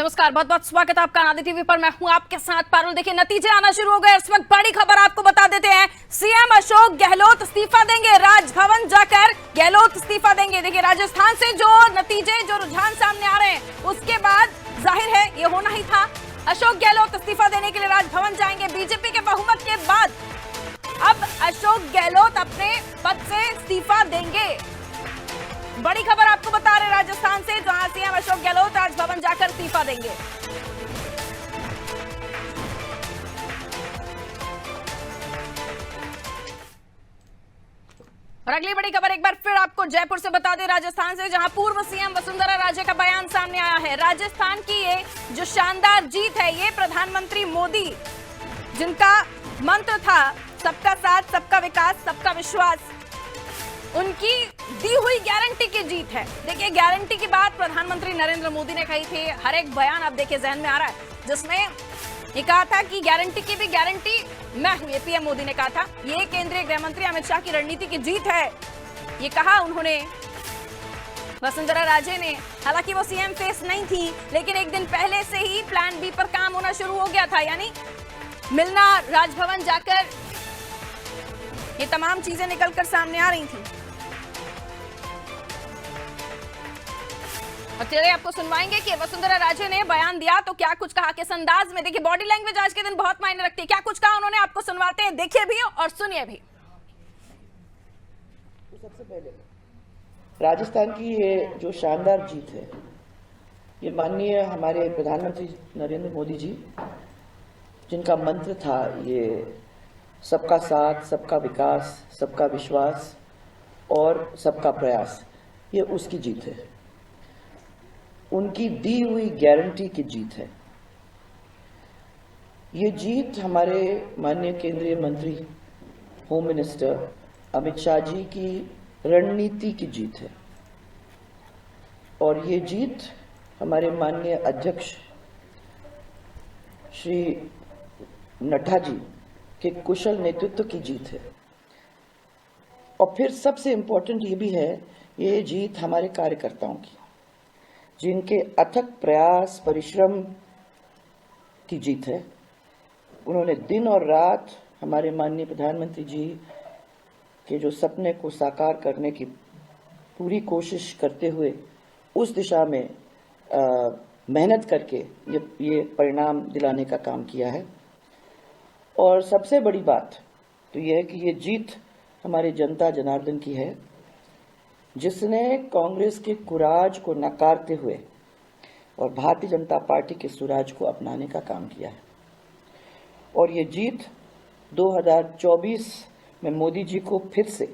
नमस्कार, बहुत बहुत स्वागत है आपका आदि टीवी पर। मैं हूं आपके साथ पारुल। देखिए, नतीजे आना शुरू हो गए। इस वक्त बड़ी खबर आपको बता देते हैं। सीएम अशोक गहलोत इस्तीफा देंगे। राजभवन जाकर गहलोत इस्तीफा देंगे। देखिए, राजस्थान से जो नतीजे, जो रुझान सामने आ रहे हैं, उसके बाद जाहिर है ये होना ही था। अशोक गहलोत इस्तीफा देने के लिए राजभवन जाएंगे। बीजेपी के बहुमत के बाद अब अशोक गहलोत अपने पद से इस्तीफा देंगे। बड़ी खबर आपको बता रहे राजस्थान से, जहां सीएम अशोक गहलोत राजभवन जाकर इस्तीफा देंगे। और अगली बड़ी खबर एक बार फिर आपको जयपुर से बता दें, राजस्थान से, जहां पूर्व सीएम वसुंधरा राजे का बयान सामने आया है। राजस्थान की ये जो शानदार जीत है, ये प्रधानमंत्री मोदी, जिनका मंत्र था सबका साथ, सबका विकास, सबका विश्वास, उनकी दी हुई गारंटी की जीत है। देखिए, गारंटी की बात प्रधानमंत्री नरेंद्र मोदी ने कही थी। हर एक बयान अब देखिए जहन में आ रहा है, जिसमें ये कहा था कि गारंटी की भी गारंटी मैं हूं। ये पीएम मोदी ने कहा था। ये केंद्रीय गृह मंत्री अमित शाह की रणनीति की जीत है, ये कहा उन्होंने। वसुंधरा राजे ने, हालांकि वो सीएम फेस नहीं थी, लेकिन एक दिन पहले से ही प्लान बी पर काम होना शुरू हो गया था, यानी मिलना, राजभवन जाकर ये तमाम चीजें निकलकर सामने आ रही थी। और चलिए आपको सुनवाएंगे कि वसुंधरा राजे ने बयान दिया तो क्या कुछ कहा, किस अंदाज में। देखिए, बॉडी लैंग्वेज आज के दिन बहुत मायने रखती है। क्या कुछ कहा उन्होंने, आपको सुनवाते हैं, देखिए भी और सुनिए भी। तो सबसे पहले राजस्थान की ये जो शानदार जीत है, ये माननीय हमारे प्रधानमंत्री नरेंद्र मोदी जी, जिनका मंत्र था ये सबका साथ, सबका विकास, सबका विश्वास और सबका प्रयास, ये उसकी जीत है। उनकी दी हुई गारंटी की जीत है। ये जीत हमारे माननीय केंद्रीय मंत्री होम मिनिस्टर अमित शाह जी की रणनीति की जीत है। और ये जीत हमारे माननीय अध्यक्ष श्री नड्डा जी के कुशल नेतृत्व की जीत है। और फिर सबसे इम्पोर्टेंट ये भी है, ये जीत हमारे कार्यकर्ताओं की, जिनके अथक प्रयास, परिश्रम की जीत है। उन्होंने दिन और रात हमारे माननीय प्रधानमंत्री जी के जो सपने को साकार करने की पूरी कोशिश करते हुए उस दिशा में मेहनत करके ये परिणाम दिलाने का काम किया है। और सबसे बड़ी बात तो यह है कि ये जीत हमारे जनता जनार्दन की है, जिसने कांग्रेस के कुराज को नकारते हुए और भारतीय जनता पार्टी के सुराज को अपनाने का काम किया है। और ये जीत 2024 में मोदी जी को फिर से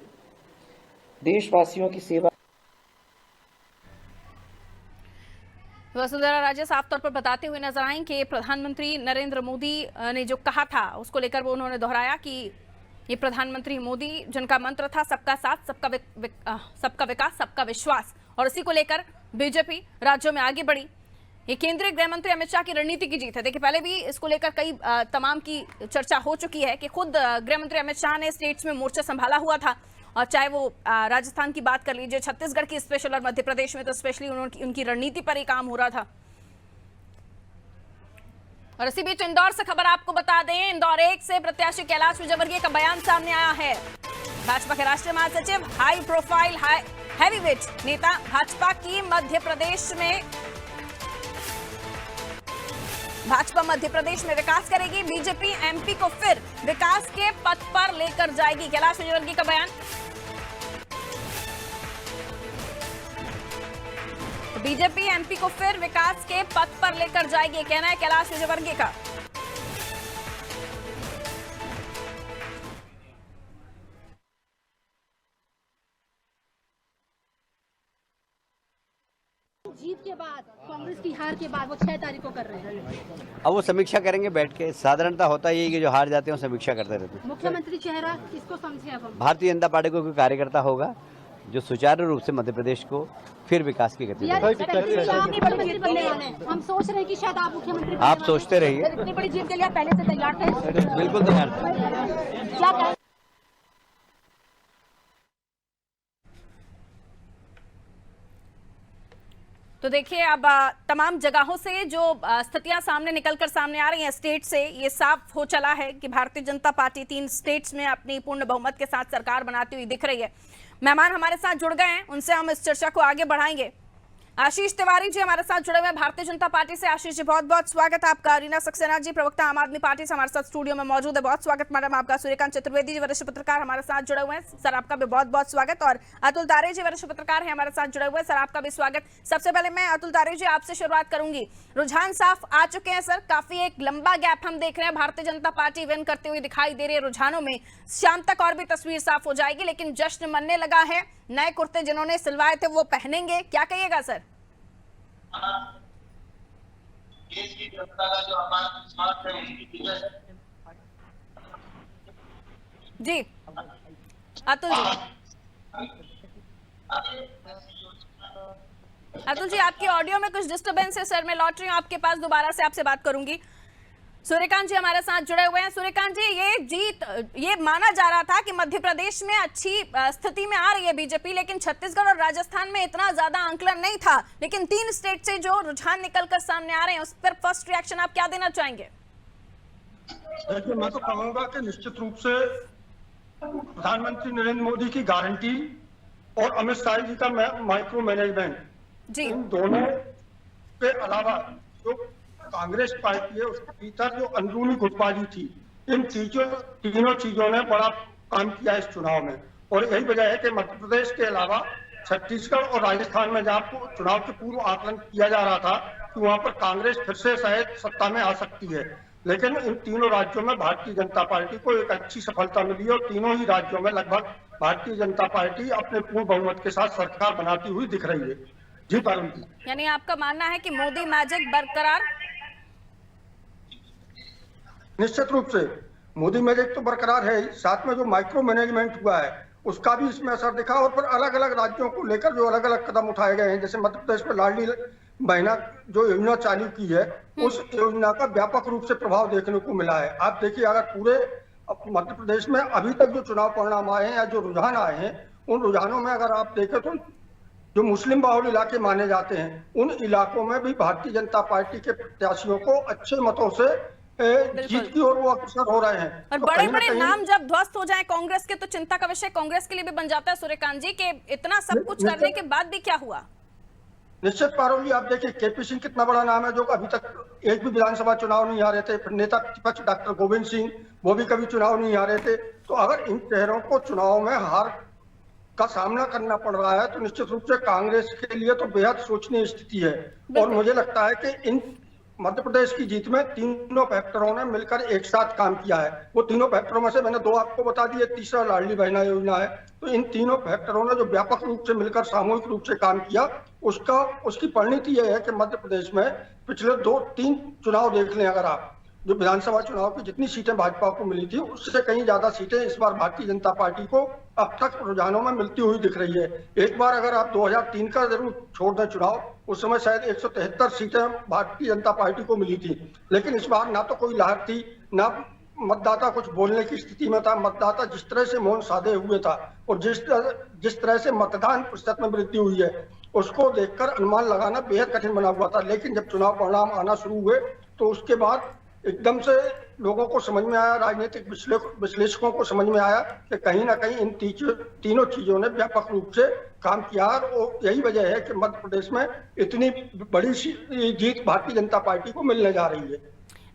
देशवासियों की सेवा। वसुंधरा राजे साफ तौर पर बताते हुए नजर आई कि प्रधानमंत्री नरेंद्र मोदी ने जो कहा था, उसको लेकर वो उन्होंने दोहराया कि ये प्रधानमंत्री मोदी, जिनका मंत्र था सबका साथ, सबका विकास, सबका विश्वास, और इसी को लेकर बीजेपी राज्यों में आगे बढ़ी। ये केंद्रीय गृह मंत्री अमित शाह की रणनीति की जीत है। देखिए, पहले भी इसको लेकर कई तमाम की चर्चा हो चुकी है कि खुद गृह मंत्री अमित शाह ने स्टेट्स में मोर्चा संभाला हुआ था। और चाहे वो राजस्थान की बात कर लीजिए, छत्तीसगढ़ की स्पेशल, और मध्य प्रदेश में तो स्पेशली उनकी रणनीति पर ही काम हो रहा था। और इसी बीच इंदौर से खबर आपको बता दें, इंदौर 1 से प्रत्याशी कैलाश विजयवर्गीय का बयान सामने आया है। भाजपा के राष्ट्रीय महासचिव, हाई प्रोफाइल हैवीवेट नेता, भाजपा मध्य प्रदेश में विकास करेगी। बीजेपी एमपी को फिर विकास के पथ पर लेकर जाएगी। कैलाश विजयवर्गीय का बयान। बीजेपी एमपी को फिर विकास के पथ पर लेकर जाएगी, कहना है कैलाश विजयवर्गीय का। जीत के बाद, कांग्रेस की हार के बाद वो 6 तारीख को कर रहे हैं। अब वो समीक्षा करेंगे बैठ के। साधारणता होता ही है कि जो हार जाते हैं वो समीक्षा करते रहते हैं। मुख्यमंत्री चेहरा किसको समझे अब हम? भारतीय जनता पार्टी को कोई कार्यकर्ता होगा जो सुचारू रूप से मध्य प्रदेश को फिर विकास की गति देगा। हम सोच रहे हैं कि शायद आप मुख्यमंत्री, आप सोचते रहिए। इतनी बड़ी जीत के लिए पहले से तैयार थे? बिल्कुल तैयार थे। क्या तो देखिए अब तमाम जगहों से जो स्थितियां सामने आ रही हैं स्टेट से, ये साफ हो चला है कि भारतीय जनता पार्टी 3 स्टेट्स में अपनी पूर्ण बहुमत के साथ सरकार बनाती हुई दिख रही है। मेहमान हमारे साथ जुड़ गए हैं, उनसे हम इस चर्चा को आगे बढ़ाएंगे। आशीष तिवारी जी हमारे साथ जुड़े हुए हैं भारतीय जनता पार्टी से। आशीष जी बहुत बहुत स्वागत है आपका। रीना सक्सेना जी प्रवक्ता आम आदमी पार्टी से हमारे साथ स्टूडियो में मौजूद है, बहुत स्वागत मैडम आपका। सूर्यकांत चतुर्वेदी जी वरिष्ठ पत्रकार हमारे साथ जुड़े हुए हैं, सर आपका भी बहुत बहुत स्वागत। और अतुल तारे जी वरिष्ठ पत्रकार हैं हमारे साथ जुड़े हुए हैं, सर आपका भी स्वागत। सबसे पहले मैं अतुल तारे जी आपसे शुरुआत करूंगी। रुझान साफ आ चुके हैं सर, काफी एक लंबा गैप हम देख रहे हैं, भारतीय जनता पार्टी विन करते हुए दिखाई दे रही है रुझानों में। शाम तक और भी तस्वीर साफ हो जाएगी, लेकिन जश्न मनने लगा है। नए कुर्ते जिन्होंने सिलवाए थे वो पहनेंगे, क्या कहिएगा सर? देश की जनता का जो आत्मविश्वास है उसकी वजह जी अतुल जी, अतुल जी आपकी ऑडियो में कुछ डिस्टरबेंस है सर, मैं लौट रही हूँ आपके पास, दोबारा से आपसे बात करूंगी। सूर्यकांत जी हमारे साथ जुड़े हुए हैं। सूर्यकांत जी, ये जीत ये माना जा रहा था कि मध्य प्रदेश में अच्छी स्थिति में आ रही है बीजेपी, लेकिन छत्तीसगढ़ और राजस्थान में इतना ज्यादा आंकलन नहीं था। लेकिन 3 स्टेट से जो रुझान निकलकर सामने आ रहे हैं उस पर फर्स्ट रिएक्शन आप क्या देना चाहेंगे? देखिए, मैं तो कहूंगा कि निश्चित रूप से प्रधानमंत्री नरेंद्र मोदी की गारंटी और अमित शाह जी का माइक्रो मैनेजमेंट, इन दोनों के अलावा जो कांग्रेस पार्टी है उसके भीतर जो अंदरूनी गुटबाजी थी, इन तीनों चीजों ने बड़ा काम किया इस चुनाव में। और यही वजह है कि मध्य प्रदेश के अलावा छत्तीसगढ़ और राजस्थान में जहाँ चुनाव के पूर्व आकलन किया जा रहा था कि वहां पर कांग्रेस फिर से शायद सत्ता में आ सकती है, लेकिन इन तीनों राज्यों में भारतीय जनता पार्टी को एक अच्छी सफलता मिली और तीनों ही राज्यों में लगभग भारतीय जनता पार्टी अपने पूर्ण बहुमत के साथ सरकार बनाती हुई दिख रही है। जी पारुल जी, यानी आपका मानना है कि मोदी मैजिक बरकरार? निश्चित रूप से मोदी मैजिक तो बरकरार है, साथ में जो माइक्रो मैनेजमेंट हुआ है उसका भी इसमें असर दिखा। और फिर अलग अलग राज्यों को लेकर जो अलग अलग कदम उठाए गए हैं, जैसे मध्य प्रदेश में लाडली बहना जो योजना चालू की है, उस योजना का व्यापक रूप से प्रभाव देखने को मिला है। आप देखिए, अगर पूरे मध्य प्रदेश में अभी तक जो चुनाव परिणाम आए हैं या जो रुझान आए हैं, उन रुझानों में अगर आप देखें तो जो मुस्लिम बाहुल इलाके माने जाते हैं, उन इलाकों में भी भारतीय जनता पार्टी के प्रत्याशियों को अच्छे मतों से जीत की ओर वो अग्रसर हो रहे हैं। और तो बड़े बड़े नाम जब ध्वस्त हो जाए कांग्रेस के, तो चिंता का विषय कांग्रेस के लिए भी बन जाता है सूर्यकांत जी, कि इतना सब कुछ करने के बाद भी क्या हुआ? निश्चित पारुल जी, आप देखिए केपी सिंह कितना बड़ा नाम है, जो अभी तक एक भी विधानसभा चुनाव नहीं हारे थे। फिर नेता प्रतिपक्ष डॉक्टर गोविंद सिंह, वो भी कभी चुनाव नहीं हारे थे। तो अगर इन चेहरों को चुनाव में हार का सामना करना पड़ रहा है तो निश्चित रूप से कांग्रेस के लिए तो बेहद सोचनीय स्थिति है। और मुझे लगता है कि इन मध्य प्रदेश की जीत में तीनों फैक्टरों ने मिलकर एक साथ काम किया है। वो तीनों फैक्टरों में से मैंने 2 आपको बता दिए, तीसरा लाडली बहना योजना है। तो इन तीनों फैक्टरों ने जो व्यापक रूप से मिलकर सामूहिक रूप से काम किया, उसकी परिणति यह है कि मध्य प्रदेश में पिछले 2-3 चुनाव देख लें, अगर आप जो विधानसभा चुनाव की जितनी सीटें भाजपा को मिली थी उससे कहीं ज्यादा सीटें इस बार भारतीय जनता पार्टी को अब तक रुझानों में मिलती हुई दिख रही है। एक बार अगर आप 2003 का जरूर छोड़ दें चुनाव, उस समय शायद 173 सीटें भारतीय जनता पार्टी को मिली थी, लेकिन इस बार ना तो कोई लहर थी, ना मतदाता कुछ बोलने की स्थिति में था। मतदाता जिस तरह से मौन साधे हुए था और जिस तरह से मतदान प्रतिशत में वृद्धि हुई है, उसको देखकर अनुमान लगाना बेहद कठिन बना हुआ था। लेकिन जब चुनाव परिणाम आना शुरू हुए तो उसके बाद एकदम से लोगों को समझ में आया, राजनीतिक विश्लेषकों को समझ में आया कि कहीं ना कहीं इन तीनों चीजों ने व्यापक रूप से काम किया। और यही वजह है कि मध्य प्रदेश में इतनी बड़ी जीत भारतीय जनता पार्टी को मिलने जा रही है।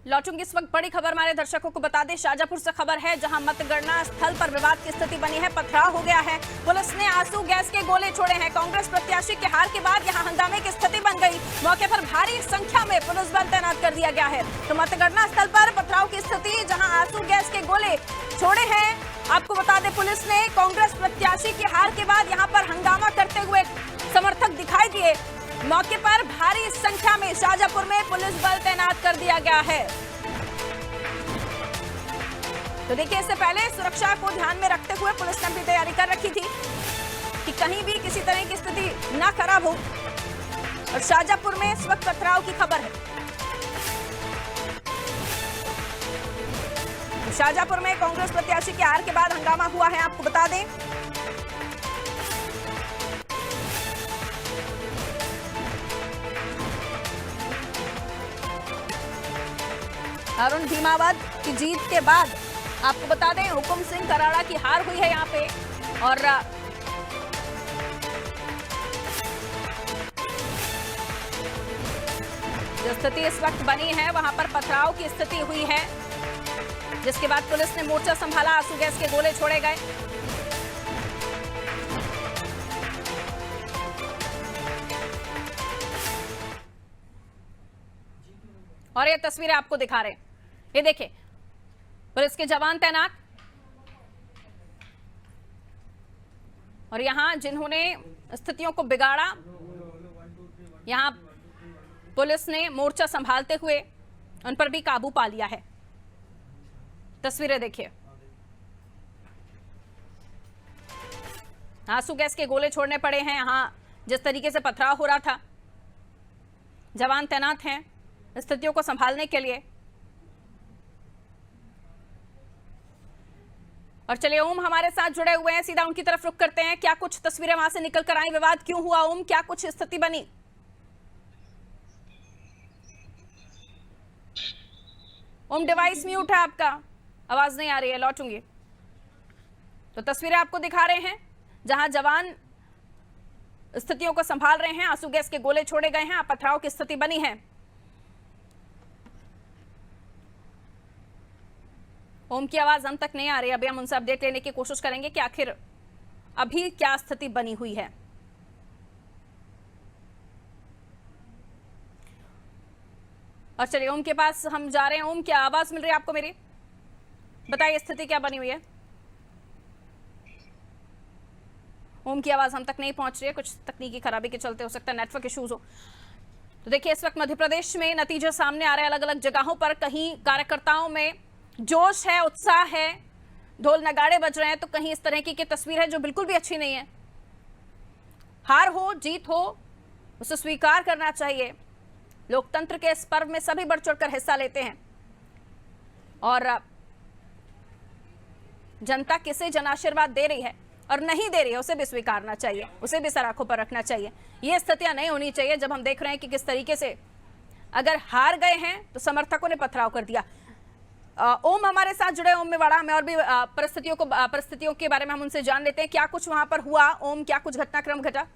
लौटूंगी इस वक्त बड़ी खबर हमारे दर्शकों को बता दें, शाजापुर से खबर है, जहां मतगणना स्थल पर विवाद की स्थिति बनी है, पथराव हो गया है। पुलिस ने आंसू गैस के गोले छोड़े हैं। कांग्रेस प्रत्याशी के हार के बाद यहां हंगामे की स्थिति बन गई। मौके पर भारी संख्या में पुलिस बल तैनात कर दिया गया है। तो मतगणना स्थल पर पथराव की स्थिति, जहां आंसू गैस के गोले छोड़े हैं। आपको बता दें, पुलिस ने कांग्रेस प्रत्याशी के हार के बाद यहाँ पर हंगामा करते हुए समर्थक दिखाई दिए। मौके पर भारी संख्या में शाजापुर में पुलिस बल तैनात कर दिया गया है। तो देखिए, इससे पहले सुरक्षा को ध्यान में रखते हुए पुलिस ने अपनी तैयारी कर रखी थी कि कहीं भी किसी तरह की स्थिति ना खराब हो। और शाजापुर में इस वक्त पथराव की खबर है। तो शाजापुर में कांग्रेस प्रत्याशी के हार के बाद हंगामा हुआ है, आपको बता दें। अरुण भीमावत की जीत के बाद आपको बता दें हुकुम सिंह कराड़ा की हार हुई है यहाँ पे। और जो स्थिति इस वक्त बनी है वहां पर पथराव की स्थिति हुई है, जिसके बाद पुलिस ने मोर्चा संभाला, आंसू गैस के गोले छोड़े गए। और ये तस्वीरें आपको दिखा रहे हैं, ये देखिए पुलिस के जवान तैनात और यहां जिन्होंने स्थितियों को बिगाड़ा, यहां पुलिस ने मोर्चा संभालते हुए उन पर भी काबू पा लिया है। तस्वीरें देखिए, आंसू गैस के गोले छोड़ने पड़े हैं। यहां जिस तरीके से पथराव हो रहा था, जवान तैनात हैं स्थितियों को संभालने के लिए। और चलिए ओम हमारे साथ जुड़े हुए हैं, सीधा उनकी तरफ रुख करते हैं। क्या कुछ तस्वीरें वहां से निकल कर आई, विवाद क्यों हुआ ओम, क्या कुछ स्थिति बनी? ओम डिवाइस म्यूट है आपका, आवाज नहीं आ रही है, लौटूंगी। तो तस्वीरें आपको दिखा रहे हैं जहां जवान स्थितियों को संभाल रहे हैं, आंसू गैस के गोले छोड़े गए हैं, पथराव की स्थिति बनी है। ओम की आवाज हम तक नहीं आ रही, अभी हम उनसे अपडेट लेने की कोशिश करेंगे कि आखिर अभी क्या स्थिति बनी हुई है। और चलिए ओम के पास हम जा रहे हैं। ओम, क्या आवाज मिल रही है आपको मेरी? बताइए स्थिति क्या बनी हुई है। ओम की आवाज हम तक नहीं पहुंच रही है, कुछ तकनीकी खराबी के चलते हो सकता है नेटवर्क इश्यूज हो। तो देखिए इस वक्त मध्य प्रदेश में नतीजे सामने आ रहे हैं अलग अलग जगहों पर। कहीं कार्यकर्ताओं में जोश है, उत्साह है, ढोल नगाड़े बज रहे हैं, तो कहीं इस तरह की तस्वीर है जो बिल्कुल भी अच्छी नहीं है। हार हो जीत हो उसे स्वीकार करना चाहिए। लोकतंत्र के इस पर्व में सभी बढ़ चढ़कर हिस्सा लेते हैं और जनता किसे जन आशीर्वाद दे रही है और नहीं दे रही है उसे भी स्वीकारना चाहिए, उसे भी सर आंखों पर रखना चाहिए। ये स्थितियां नहीं होनी चाहिए जब हम देख रहे हैं कि किस तरीके से अगर हार गए हैं तो समर्थकों ने पथराव कर दिया। ओम हमारे साथ जुड़े, ओम मेवाड़ा, हमें और भी परिस्थितियों के बारे में हम उनसे जान लेते हैं। क्या कुछ वहां पर हुआ ओम, क्या कुछ घटनाक्रम घटा?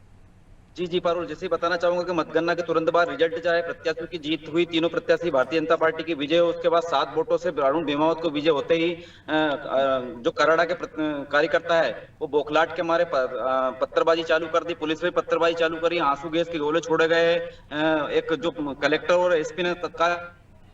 जी पारुल, जैसे ही बताना चाहूंगा कि मतगणना के तुरंत बाद रिजल्ट चाहे प्रत्याशियों की जीत हुई, तीनों प्रत्याशी भारतीय जनता पार्टी की विजय हो। उसके बाद 7 वोटों से अरुण भीमावत को विजय होते ही जो कराड़ा के कार्यकर्ता है वो बौखलाहट के मारे पत्थरबाजी चालू कर दी, पुलिस ने पत्थरबाजी चालू करी, आंसू गैस के गोले छोड़े गए। एक जो कलेक्टर और एसपी ने तत्काल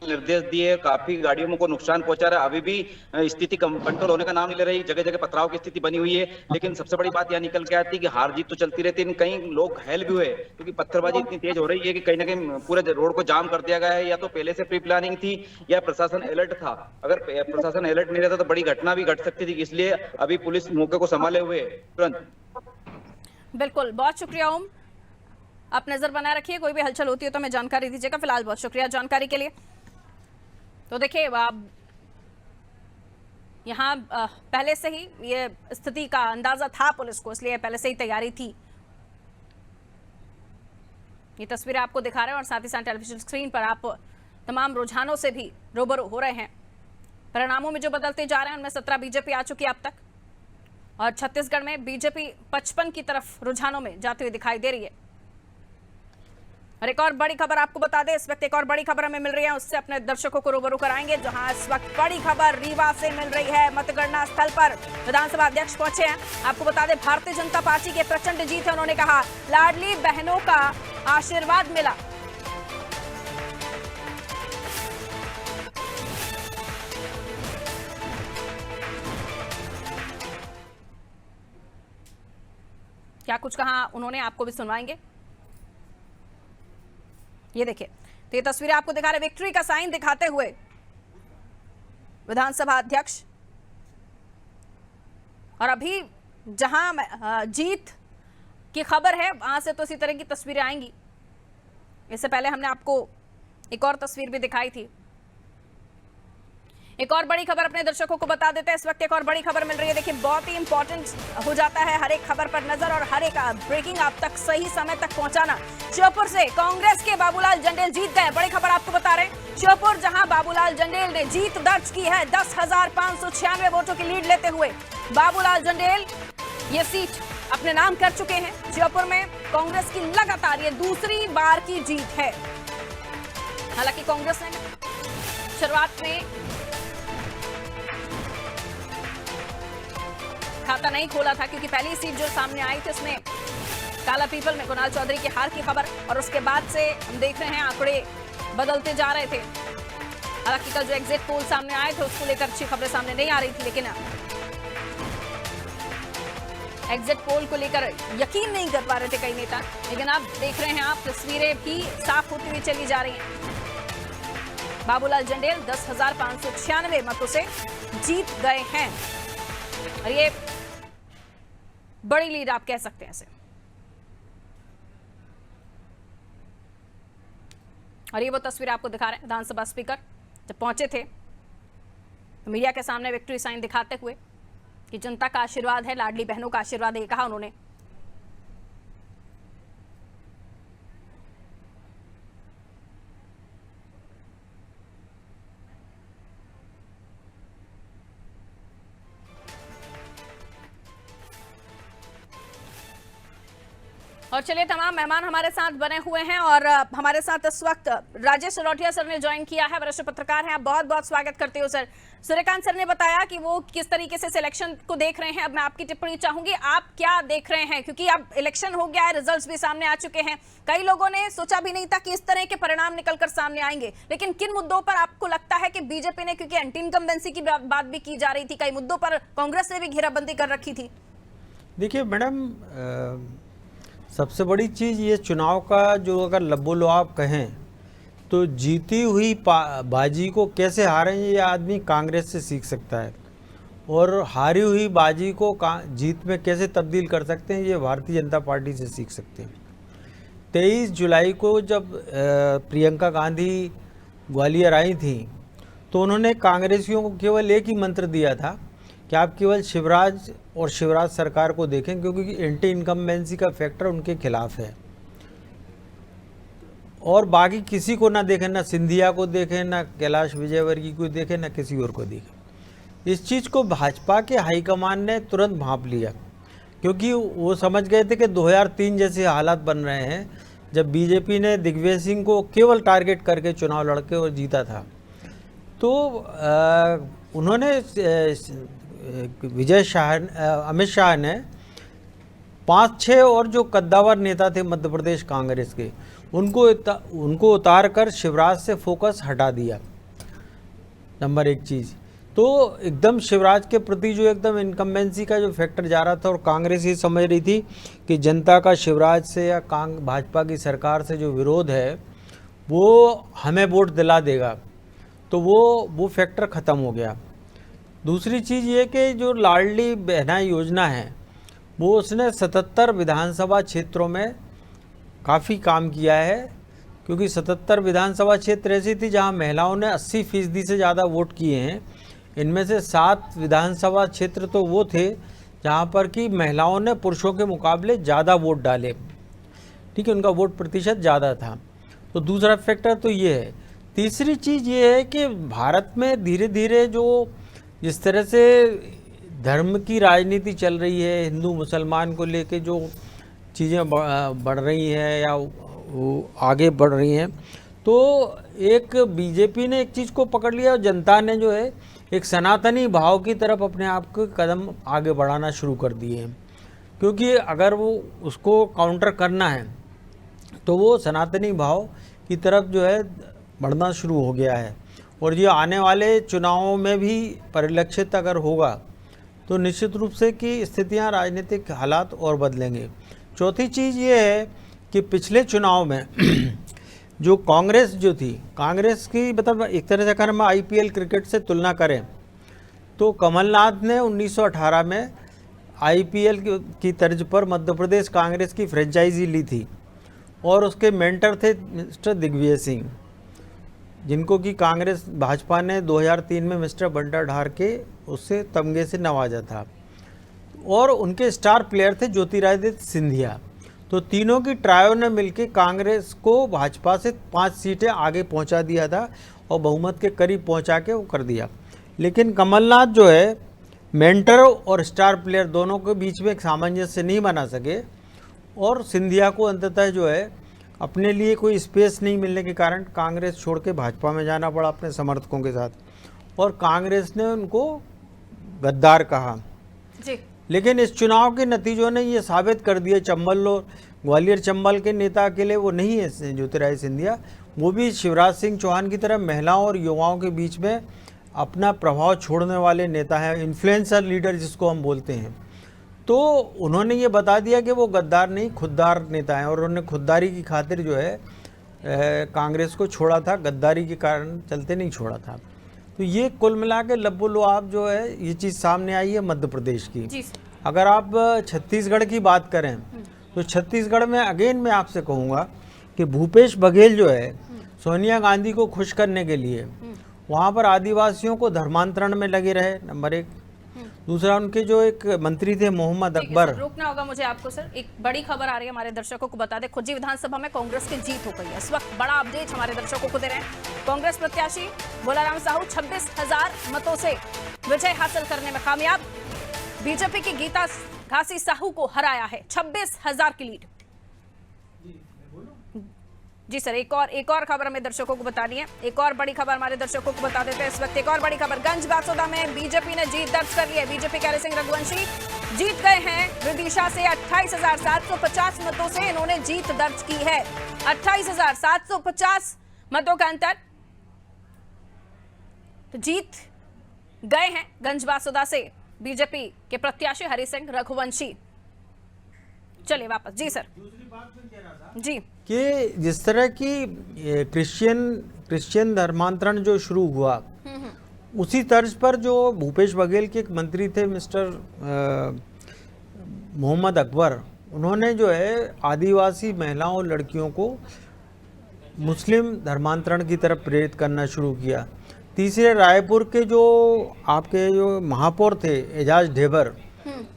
निर्देश दिए, काफी गाड़ियों को नुकसान पहुंचा रहा है। अभी भी स्थिति कंट्रोल होने का नाम नहीं ले रही, जगह जगह पथराव की स्थिति बनी हुई है। लेकिन सबसे बड़ी बात यह निकल के आती है कि हार जीत तो चलती रहती है, कई लोग घायल भी हुए क्योंकि पत्थरबाजी इतनी तेज हो रही है कि कहीं ना कहीं पूरे रोड को जाम कर दिया गया है। या तो पहले से प्री प्लानिंग थी या प्रशासन अलर्ट था। अगर प्रशासन अलर्ट नहीं रहता तो बड़ी घटना भी घट सकती थी, इसलिए अभी पुलिस मौके को संभाले हुए तुरंत। बिल्कुल, बहुत शुक्रिया ओम, आप नजर बनाए रखिए, कोई भी हलचल होती है तो हमें जानकारी दीजिएगा। फिलहाल बहुत शुक्रिया जानकारी के लिए। तो देखिए यहाँ पहले से ही ये स्थिति का अंदाजा था पुलिस को, इसलिए पहले से ही तैयारी थी। ये तस्वीरें आपको दिखा रहे हैं और साथ ही साथ टेलीविजन स्क्रीन पर आप तमाम रुझानों से भी रूबरू हो रहे हैं। परिणामों में जो बदलते जा रहे हैं उनमें 17 बीजेपी आ चुकी है अब तक और छत्तीसगढ़ में बीजेपी 55 की तरफ रुझानों में जाती हुई दिखाई दे रही है। और एक और बड़ी खबर आपको बता दें, इस वक्त एक और बड़ी खबर हमें मिल रही है, उससे अपने दर्शकों को रूबरू कराएंगे। जहां इस वक्त बड़ी खबर रीवा से मिल रही है। मतगणना स्थल पर विधानसभा अध्यक्ष पहुंचे हैं। आपको बता दें भारतीय जनता पार्टी की प्रचंड जीत है। उन्होंने कहा लाडली बहनों का आशीर्वाद मिला। क्या कुछ कहा उन्होंने आपको भी सुनवाएंगे। ये देखिए, तो ये तस्वीरें आपको दिखा रहे विक्ट्री का साइन दिखाते हुए विधानसभा अध्यक्ष। और अभी जहां जीत की खबर है वहां से तो इसी तरह की तस्वीरें आएंगी। इससे पहले हमने आपको एक और तस्वीर भी दिखाई थी। एक और बड़ी खबर अपने दर्शकों को बता देते हैं। इस वक्त एक और बड़ी खबर मिल रही है। देखिए, बहुत ही इंपॉर्टेंट हो जाता है हर एक खबर पर नजर और हर एक ब्रेकिंग आप तक सही समय तक पहुंचाना। श्योपुर से कांग्रेस के बाबूलाल जंडेल जीत गए। बड़ी खबर आपको बता रहे हैं। श्योपुर जहां बाबूलाल जंडेल ने जीत दर्ज की है 10,596 वोटों की लीड लेते हुए बाबूलाल जंडेल ये सीट अपने नाम कर चुके हैं। श्योपुर में कांग्रेस की लगातार ये दूसरी बार की जीत है। हालांकि कांग्रेस ने शुरुआत में खाता नहीं खोला था, क्योंकि पहली सीट जो सामने आई थी उसमें काला पीपल में कुणाल चौधरी की हार की खबर, और उसके बाद से हम देख रहे हैं आंकड़े बदलते जा रहे थे। हालांकि कल जो एग्जिट पोल सामने आए थे उसको लेकर अच्छी खबरें सामने नहीं आ रही थी, लेकिन एग्जिट पोल को लेकर यकीन नहीं कर पा रहे थे कई नेता। लेकिन अब देख रहे हैं आप, तस्वीरें भी साफ होती हुई चली जा रही हैं। बाबूलाल जंडेल 10,596 मतों से जीत गए हैं और ये बड़ी लीड आप कह सकते हैं इसे। और ये वो तस्वीर आपको दिखा रहे हैं विधानसभा स्पीकर जब पहुंचे थे तो मीडिया के सामने विक्ट्री साइन दिखाते हुए कि जनता का आशीर्वाद है, लाडली बहनों का आशीर्वाद है, ये कहा उन्होंने। और चलिए, तमाम मेहमान हमारे साथ बने हुए हैं और हमारे साथ इस वक्त राजेश रोटिया सर ने ज्वाइन किया है, वरिष्ठ पत्रकार हैं। आप बहुत बहुत स्वागत करते हो सर। सूर्यकांत सर ने बताया कि वो किस तरीके से सिलेक्शन को देख रहे हैं। अब मैं आपकी टिप्पणी चाहूंगी, आप क्या देख रहे हैं, क्योंकि अब इलेक्शन हो गया है, रिजल्ट्स भी सामने आ चुके हैं। कई लोगों ने सोचा भी नहीं था कि इस तरह के परिणाम निकलकर सामने आएंगे, लेकिन किन मुद्दों पर आपको लगता है कि बीजेपी ने, क्योंकि एंटी इनकम्बेंसी की बात भी की जा रही थी, कई मुद्दों पर कांग्रेस ने भी घेराबंदी कर रखी थी? देखिए मैडम, सबसे बड़ी चीज़ ये चुनाव का जो अगर लबोलुआब कहें तो जीती हुई बाजी को कैसे हारें ये आदमी कांग्रेस से सीख सकता है, और हारी हुई बाजी को जीत में कैसे तब्दील कर सकते हैं ये भारतीय जनता पार्टी से सीख सकते हैं। 23 जुलाई को जब प्रियंका गांधी ग्वालियर आई थी तो उन्होंने कांग्रेसियों को केवल एक ही मंत्र दिया था कि आप केवल शिवराज और शिवराज सरकार को देखें, क्योंकि एंटी इनकम्बेंसी का फैक्टर उनके खिलाफ है, और बाकी किसी को ना देखें, ना सिंधिया को देखें, ना कैलाश विजयवर्गीय को देखें, ना किसी और को देखें। इस चीज़ को भाजपा के हाईकमान ने तुरंत भांप लिया, क्योंकि वो समझ गए थे कि 2003 जैसे हालात बन रहे हैं जब बीजेपी ने दिग्विजय सिंह को केवल टारगेट करके चुनाव लड़के और जीता था। तो उन्होंने अमित शाह ने 5-6 और जो कद्दावर नेता थे मध्य प्रदेश कांग्रेस के, उनको उतार कर शिवराज से फोकस हटा दिया। नंबर एक चीज़ तो एकदम शिवराज के प्रति जो एकदम इनकम्बेंसी का जो फैक्टर जा रहा था, और कांग्रेस ये समझ रही थी कि जनता का शिवराज से या भाजपा की सरकार से जो विरोध है वो हमें वोट दिला देगा, तो वो फैक्टर ख़त्म हो गया। दूसरी चीज़ ये कि जो लाडली बहना योजना है वो उसने 77 विधानसभा क्षेत्रों में काफ़ी काम किया है, क्योंकि 77 विधानसभा क्षेत्र ऐसी थी जहां महिलाओं ने 80% से ज़्यादा वोट किए हैं। इनमें से 7 विधानसभा क्षेत्र तो वो थे जहां पर कि महिलाओं ने पुरुषों के मुकाबले ज़्यादा वोट डाले, ठीक है, उनका वोट प्रतिशत ज़्यादा था। तो दूसरा फैक्टर तो ये है। तीसरी चीज़ ये है कि भारत में धीरे धीरे जो जिस तरह से धर्म की राजनीति चल रही है, हिंदू मुसलमान को लेके जो चीज़ें बढ़ रही हैं या वो आगे बढ़ रही हैं, तो एक बीजेपी ने एक चीज़ को पकड़ लिया और जनता ने जो है एक सनातनी भाव की तरफ अपने आप को कदम आगे बढ़ाना शुरू कर दिए हैं। क्योंकि अगर वो उसको काउंटर करना है तो वो सनातनी भाव की तरफ जो है बढ़ना शुरू हो गया है, और ये आने वाले चुनावों में भी परिलक्षित अगर होगा तो निश्चित रूप से कि स्थितियां, राजनीतिक हालात और बदलेंगे। चौथी चीज़ ये है कि पिछले चुनाव में जो कांग्रेस जो थी, कांग्रेस की मतलब एक तरह से अगर हम IPL क्रिकेट से तुलना करें तो कमलनाथ ने 1918 में IPL की तर्ज पर मध्य प्रदेश कांग्रेस की फ्रेंचाइजी ली थी, और उसके मेंटर थे मिस्टर दिग्विजय सिंह। जिनको कि कांग्रेस भाजपा ने 2003 में मिस्टर बंटा ढार के उससे तमगे से नवाजा था, और उनके स्टार प्लेयर थे ज्योतिरादित्य सिंधिया। तो तीनों की ट्रायो ने मिलकर कांग्रेस को भाजपा से 5 सीटें आगे पहुंचा दिया था और बहुमत के करीब पहुंचा के वो कर दिया। लेकिन कमलनाथ जो है मेंटर और स्टार प्लेयर दोनों के बीच में एक सामंजस्य नहीं बना सके, और सिंधिया को अंततः जो है अपने लिए कोई स्पेस नहीं मिलने के कारण कांग्रेस छोड़ के भाजपा में जाना पड़ा अपने समर्थकों के साथ, और कांग्रेस ने उनको गद्दार कहा जी। लेकिन इस चुनाव के नतीजों ने ये साबित कर दिया, चंबल और ग्वालियर चंबल के नेता अकेले वो नहीं है ज्योतिरादित्य सिंधिया, वो भी शिवराज सिंह चौहान की तरह महिलाओं और युवाओं के बीच में अपना प्रभाव छोड़ने वाले नेता हैं, इन्फ्लुएंसर लीडर जिसको हम बोलते हैं। तो उन्होंने ये बता दिया कि वो गद्दार नहीं खुददार नेता हैं, और उन्होंने खुददारी की खातिर जो है कांग्रेस को छोड़ा था, गद्दारी के कारण चलते नहीं छोड़ा था। तो ये कुल मिला के लबो-लुआब जो है ये चीज़ सामने आई है मध्य प्रदेश की। अगर आप छत्तीसगढ़ की बात करें तो छत्तीसगढ़ में अगेन मैं आपसे कहूँगा कि भूपेश बघेल जो है सोनिया गांधी को खुश करने के लिए वहाँ पर आदिवासियों को धर्मांतरण में लगे रहे, नंबर 1। दूसरा, उनके जो एक मंत्री थे मोहम्मद अकबर। रोकना होगा मुझे आपको सर, एक बड़ी खबर आ रही है हमारे दर्शकों को बता दें। खुज्जी विधानसभा में कांग्रेस की जीत हो गई है। इस वक्त बड़ा अपडेट हमारे दर्शकों को दे रहे हैं। कांग्रेस प्रत्याशी भोलाराम साहू 26,000 मतों से विजय हासिल करने में कामयाब। बीजेपी की गीता घासी साहू को हराया है, 26,000 की लीड। जी सर, एक और खबर हमें दर्शकों को बतानी है। एक और बड़ी खबर हमारे दर्शकों को बता देते हैं इस वक्त। एक और बड़ी खबर, गंज बासोदा में बीजेपी ने जीत दर्ज कर ली है। बीजेपी के हरि सिंह रघुवंशी जीत गए हैं विदिशा से। 28,750 मतों से इन्होंने जीत दर्ज की है। 28,750 मतों का अंतर, तो जीत गए हैं गंज बासोदा से बीजेपी के प्रत्याशी हरि सिंह रघुवंशी। चलिए वापस। जी सर, जी, कि जिस तरह की क्रिश्चियन धर्मांतरण जो शुरू हुआ उसी तर्ज पर जो भूपेश बघेल के एक मंत्री थे मिस्टर मोहम्मद अकबर, उन्होंने जो है आदिवासी महिलाओं और लड़कियों को मुस्लिम धर्मांतरण की तरफ प्रेरित करना शुरू किया। तीसरे, रायपुर के जो आपके जो महापौर थे एजाज ढेबर,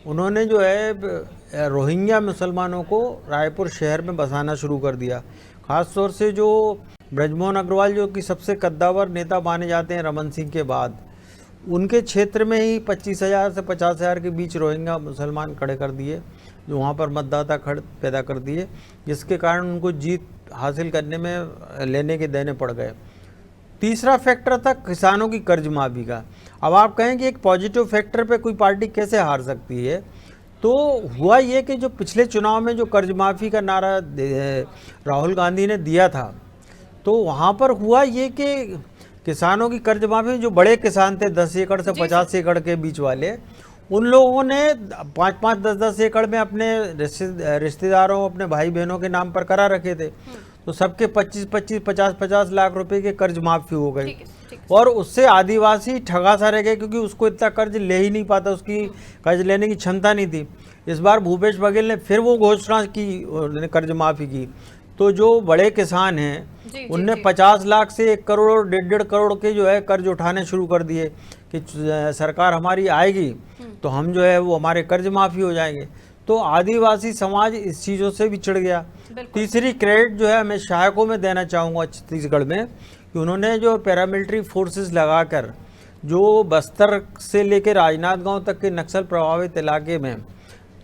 उन्होंने जो है रोहिंग्या मुसलमानों को रायपुर शहर में बसाना शुरू कर दिया। खास तौर से जो ब्रजमोहन अग्रवाल जो कि सबसे कद्दावर नेता माने जाते हैं रमन सिंह के बाद, उनके क्षेत्र में ही 25,000 से 50,000 के बीच रोहिंग्या मुसलमान खड़े कर दिए, जो वहाँ पर मतदाता खड़ पैदा कर दिए, जिसके कारण उनको जीत हासिल करने में लेने के देने पड़ गए। तीसरा फैक्टर था किसानों की कर्ज माफी का। अब आप कहें कि एक पॉजिटिव फैक्टर पे कोई पार्टी कैसे हार सकती है, तो हुआ ये कि जो पिछले चुनाव में जो कर्ज माफ़ी का नारा राहुल गांधी ने दिया था, तो वहाँ पर हुआ ये कि किसानों की कर्ज माफ़ी, जो बड़े किसान थे 10 एकड़ से 50 एकड़ के बीच वाले, उन लोगों ने 5-5, 10-10 एकड़ में अपने रिश्तेदारों, अपने भाई बहनों के नाम पर करा रखे थे, तो सबके 25-25, 50-50 लाख रुपए के कर्ज माफ़ी हो गई। और उससे आदिवासी ठगा सा रह गए, क्योंकि उसको इतना कर्ज ले ही नहीं पाता, उसकी कर्ज लेने की क्षमता नहीं थी। इस बार भूपेश बघेल ने फिर वो घोषणा की कर्ज माफ़ी की, तो जो बड़े किसान हैं उनने 50 लाख से 1 करोड़ और 1.5 करोड़ के जो है कर्ज उठाने शुरू कर दिए कि सरकार हमारी आएगी तो हम जो है वो हमारे कर्ज माफ़ी हो जाएंगे। तो आदिवासी समाज इस चीज़ों से बिछड़ गया। तीसरी क्रेडिट जो है मैं सहायकों में देना चाहूँगा छत्तीसगढ़ में, कि उन्होंने जो पैरामिलिट्री फोर्सेस लगाकर जो बस्तर से लेकर राजनांदगांव तक के नक्सल प्रभावित इलाके में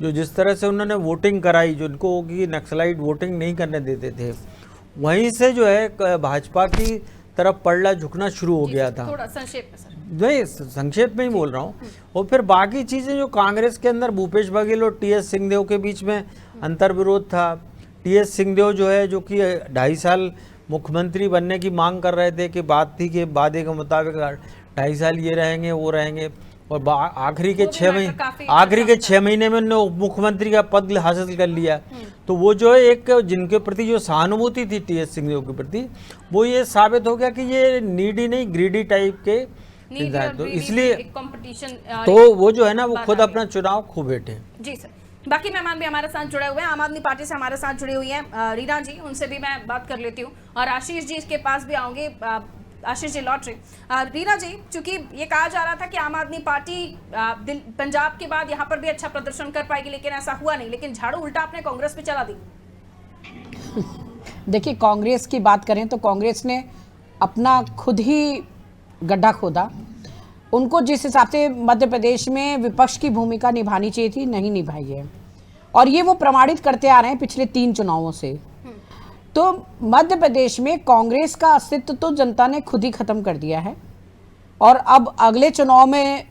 जो जिस तरह से उन्होंने वोटिंग कराई, जिनको कि नक्सलाइट वोटिंग नहीं करने देते थे, वहीं से जो है भाजपा की तरफ पलड़ा झुकना शुरू हो गया था। थोड़ा संक्षेप में सर। नहीं, संक्षेप में ही बोल रहा हूँ। और फिर बाकी चीज़ें जो कांग्रेस के अंदर भूपेश बघेल और टीएस सिंहदेव के बीच में अंतर्विरोध था। टीएस सिंहदेव जो है, जो कि 2.5 साल मुख्यमंत्री बनने की मांग कर रहे थे, कि बात थी कि वादे के मुताबिक 2.5 साल ये रहेंगे वो रहेंगे, और आखिरी के 6 महीने में उन्होंने मुख्यमंत्री का पद हासिल कर लिया। तो वो जो है एक जिनके प्रति जो सहानुभूति थी टीएस सिंहदेव के प्रति, वो ये साबित हो गया कि ये नीडी नहीं ग्रीडी टाइप के, तो इसलिए कंपटीशन, तो वो जो है ना वो खुद अपना चुनाव खो बैठे। जी सर, बाकी मेहमान भी हमारे साथ जुड़े हुए हैं, आम आदमी पार्टी से हमारे साथ जुड़ी हुई हैं रीना जी, उनसे भी मैं बात कर लेती हूँ, और आशीष जी के पास भी आऊंगी। आशीष जी लौट रही। रीना जी, चूंकि ये कहा जा रहा था कि आम आदमी पार्टी पंजाब के बाद यहाँ पर भी अच्छा प्रदर्शन कर पाएगी, लेकिन ऐसा हुआ नहीं, लेकिन झाड़ू उल्टा आपने कांग्रेस पे चला दी। देखिए, कांग्रेस की बात करें तो कांग्रेस ने अपना खुद ही गड्ढा खोदा। उनको जिस हिसाब से मध्य प्रदेश में विपक्ष की भूमिका निभानी चाहिए थी, नहीं निभाई है, और ये वो प्रमाणित करते आ रहे हैं पिछले 3 चुनावों से। तो मध्य प्रदेश में कांग्रेस का अस्तित्व तो जनता ने खुद ही खत्म कर दिया है, और अब अगले चुनाव में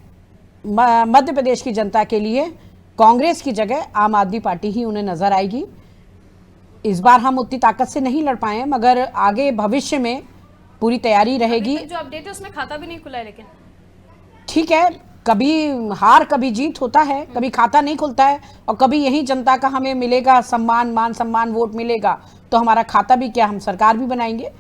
मध्य प्रदेश की जनता के लिए कांग्रेस की जगह आम आदमी पार्टी ही उन्हें नजर आएगी। इस बार हम उतनी ताकत से नहीं लड़ पाए, मगर आगे भविष्य में पूरी तैयारी रहेगी। जो अपडेट है उसमें खाता भी नहीं खुला है, लेकिन ठीक है, कभी हार कभी जीत होता है, कभी खाता नहीं खुलता है, और कभी यही जनता का हमें मिलेगा सम्मान, मान सम्मान, वोट मिलेगा तो हमारा खाता भी क्या, हम सरकार भी बनाएंगे।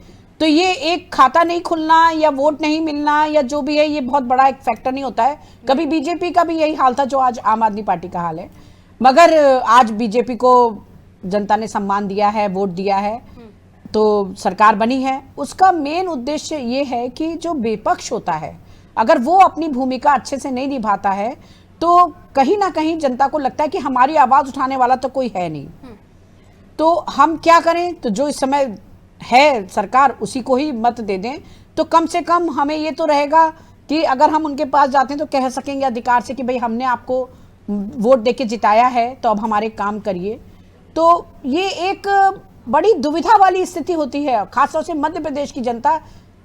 तो ये एक खाता नहीं खुलना या वोट नहीं मिलना या जो भी है, ये बहुत बड़ा एक फैक्टर नहीं होता है। कभी बीजेपी का भी यही हाल था जो आज आम आदमी पार्टी का हाल है, मगर आज बीजेपी को जनता ने सम्मान दिया है, वोट दिया है, तो सरकार बनी है। उसका मेन उद्देश्य ये है कि जो विपक्ष होता है, अगर वो अपनी भूमिका अच्छे से नहीं निभाता है तो कहीं ना कहीं जनता को लगता है कि हमारी आवाज उठाने वाला तो कोई है नहीं, तो हम क्या करें। तो जो इस समय है सरकार, उसी को ही मत दे दें, तो कम से कम हमें ये तो रहेगा कि अगर हम उनके पास जाते हैं तो कह सकेंगे अधिकार से कि भाई हमने आपको वोट देके जिताया है, तो अब हमारे काम करिए। तो ये एक बड़ी दुविधा वाली स्थिति होती है, खासतौर से मध्य प्रदेश की जनता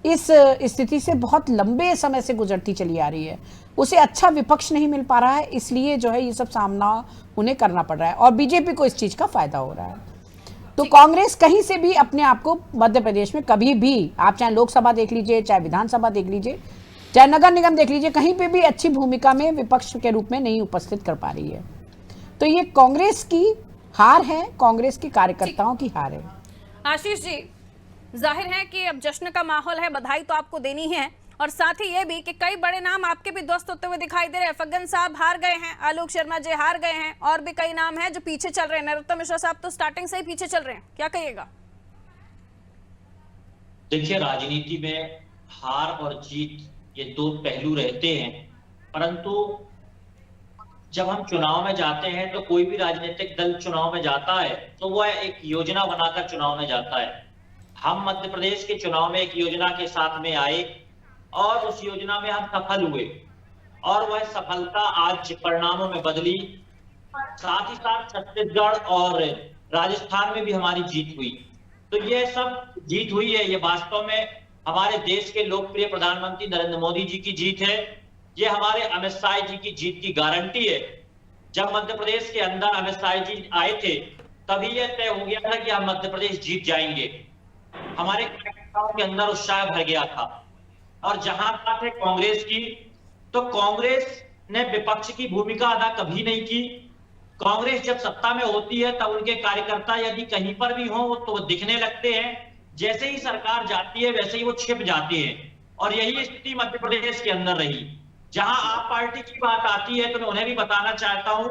इस स्थिति से बहुत लंबे समय से गुजरती चली आ रही है। उसे अच्छा विपक्ष नहीं मिल पा रहा है, इसलिए जो है ये सब सामना उन्हें करना पड़ रहा है, और बीजेपी को इस चीज का फायदा हो रहा है। तो कांग्रेस कहीं से भी अपने आप को मध्य प्रदेश में कभी भी, आप चाहे लोकसभा देख लीजिए, चाहे विधानसभा देख लीजिए, चाहे नगर निगम देख लीजिए, कहीं पे भी अच्छी भूमिका में विपक्ष के रूप में नहीं उपस्थित कर पा रही है। तो ये कांग्रेस की हार है, कांग्रेस के कार्यकर्ताओं की हार है। आशीष जी, जाहिर है कि अब जश्न का माहौल है, बधाई तो आपको देनी है, और साथ ही ये भी कि कई बड़े नाम आपके भी दोस्त होते हुए दिखाई दे रहे हैं। फग्गन साहब हार गए हैं, आलोक शर्मा जी हार गए हैं, और भी कई नाम हैं जो पीछे चल रहे हैं। नरोत्तम मिश्रा साहब तो स्टार्टिंग से ही पीछे चल रहे हैं, क्या कहिएगा? देखिए, राजनीति में हार और जीत ये 2 पहलू रहते हैं, परंतु जब हम चुनाव में जाते हैं तो कोई भी राजनीतिक दल चुनाव में जाता है तो वह एक योजना बनाकर चुनाव में जाता है। हम मध्य प्रदेश के चुनाव में एक योजना के साथ में आए और उस योजना में हम सफल हुए, और वह सफलता आज परिणामों में बदली। साथ ही साथ छत्तीसगढ़ और राजस्थान में भी हमारी जीत हुई। तो ये सब जीत हुई है, ये वास्तव में हमारे देश के लोकप्रिय प्रधानमंत्री नरेंद्र मोदी जी की जीत है। ये हमारे अमित शाह जी की जीत की गारंटी है। जब मध्य प्रदेश के अंदर अमित शाह जी आए थे तभी यह तय हो गया था कि हम मध्य प्रदेश जीत जाएंगे। हमारे कार्यकर्ताओं के अंदर उत्साह भर गया था। और जहां बात है कांग्रेस की, तो कांग्रेस ने विपक्ष की भूमिका अदा कभी नहीं की। कांग्रेस जब सत्ता में होती है तब उनके कार्यकर्ता यदि कहीं पर भी हों तो वो दिखने लगते हैं, जैसे ही सरकार जाती है वैसे ही वो छिप जाते हैं। और यही स्थिति मध्य प्रदेश के अंदर रही। जहां आप पार्टी की बात आती है तो मैं उन्हें भी बताना चाहता हूं,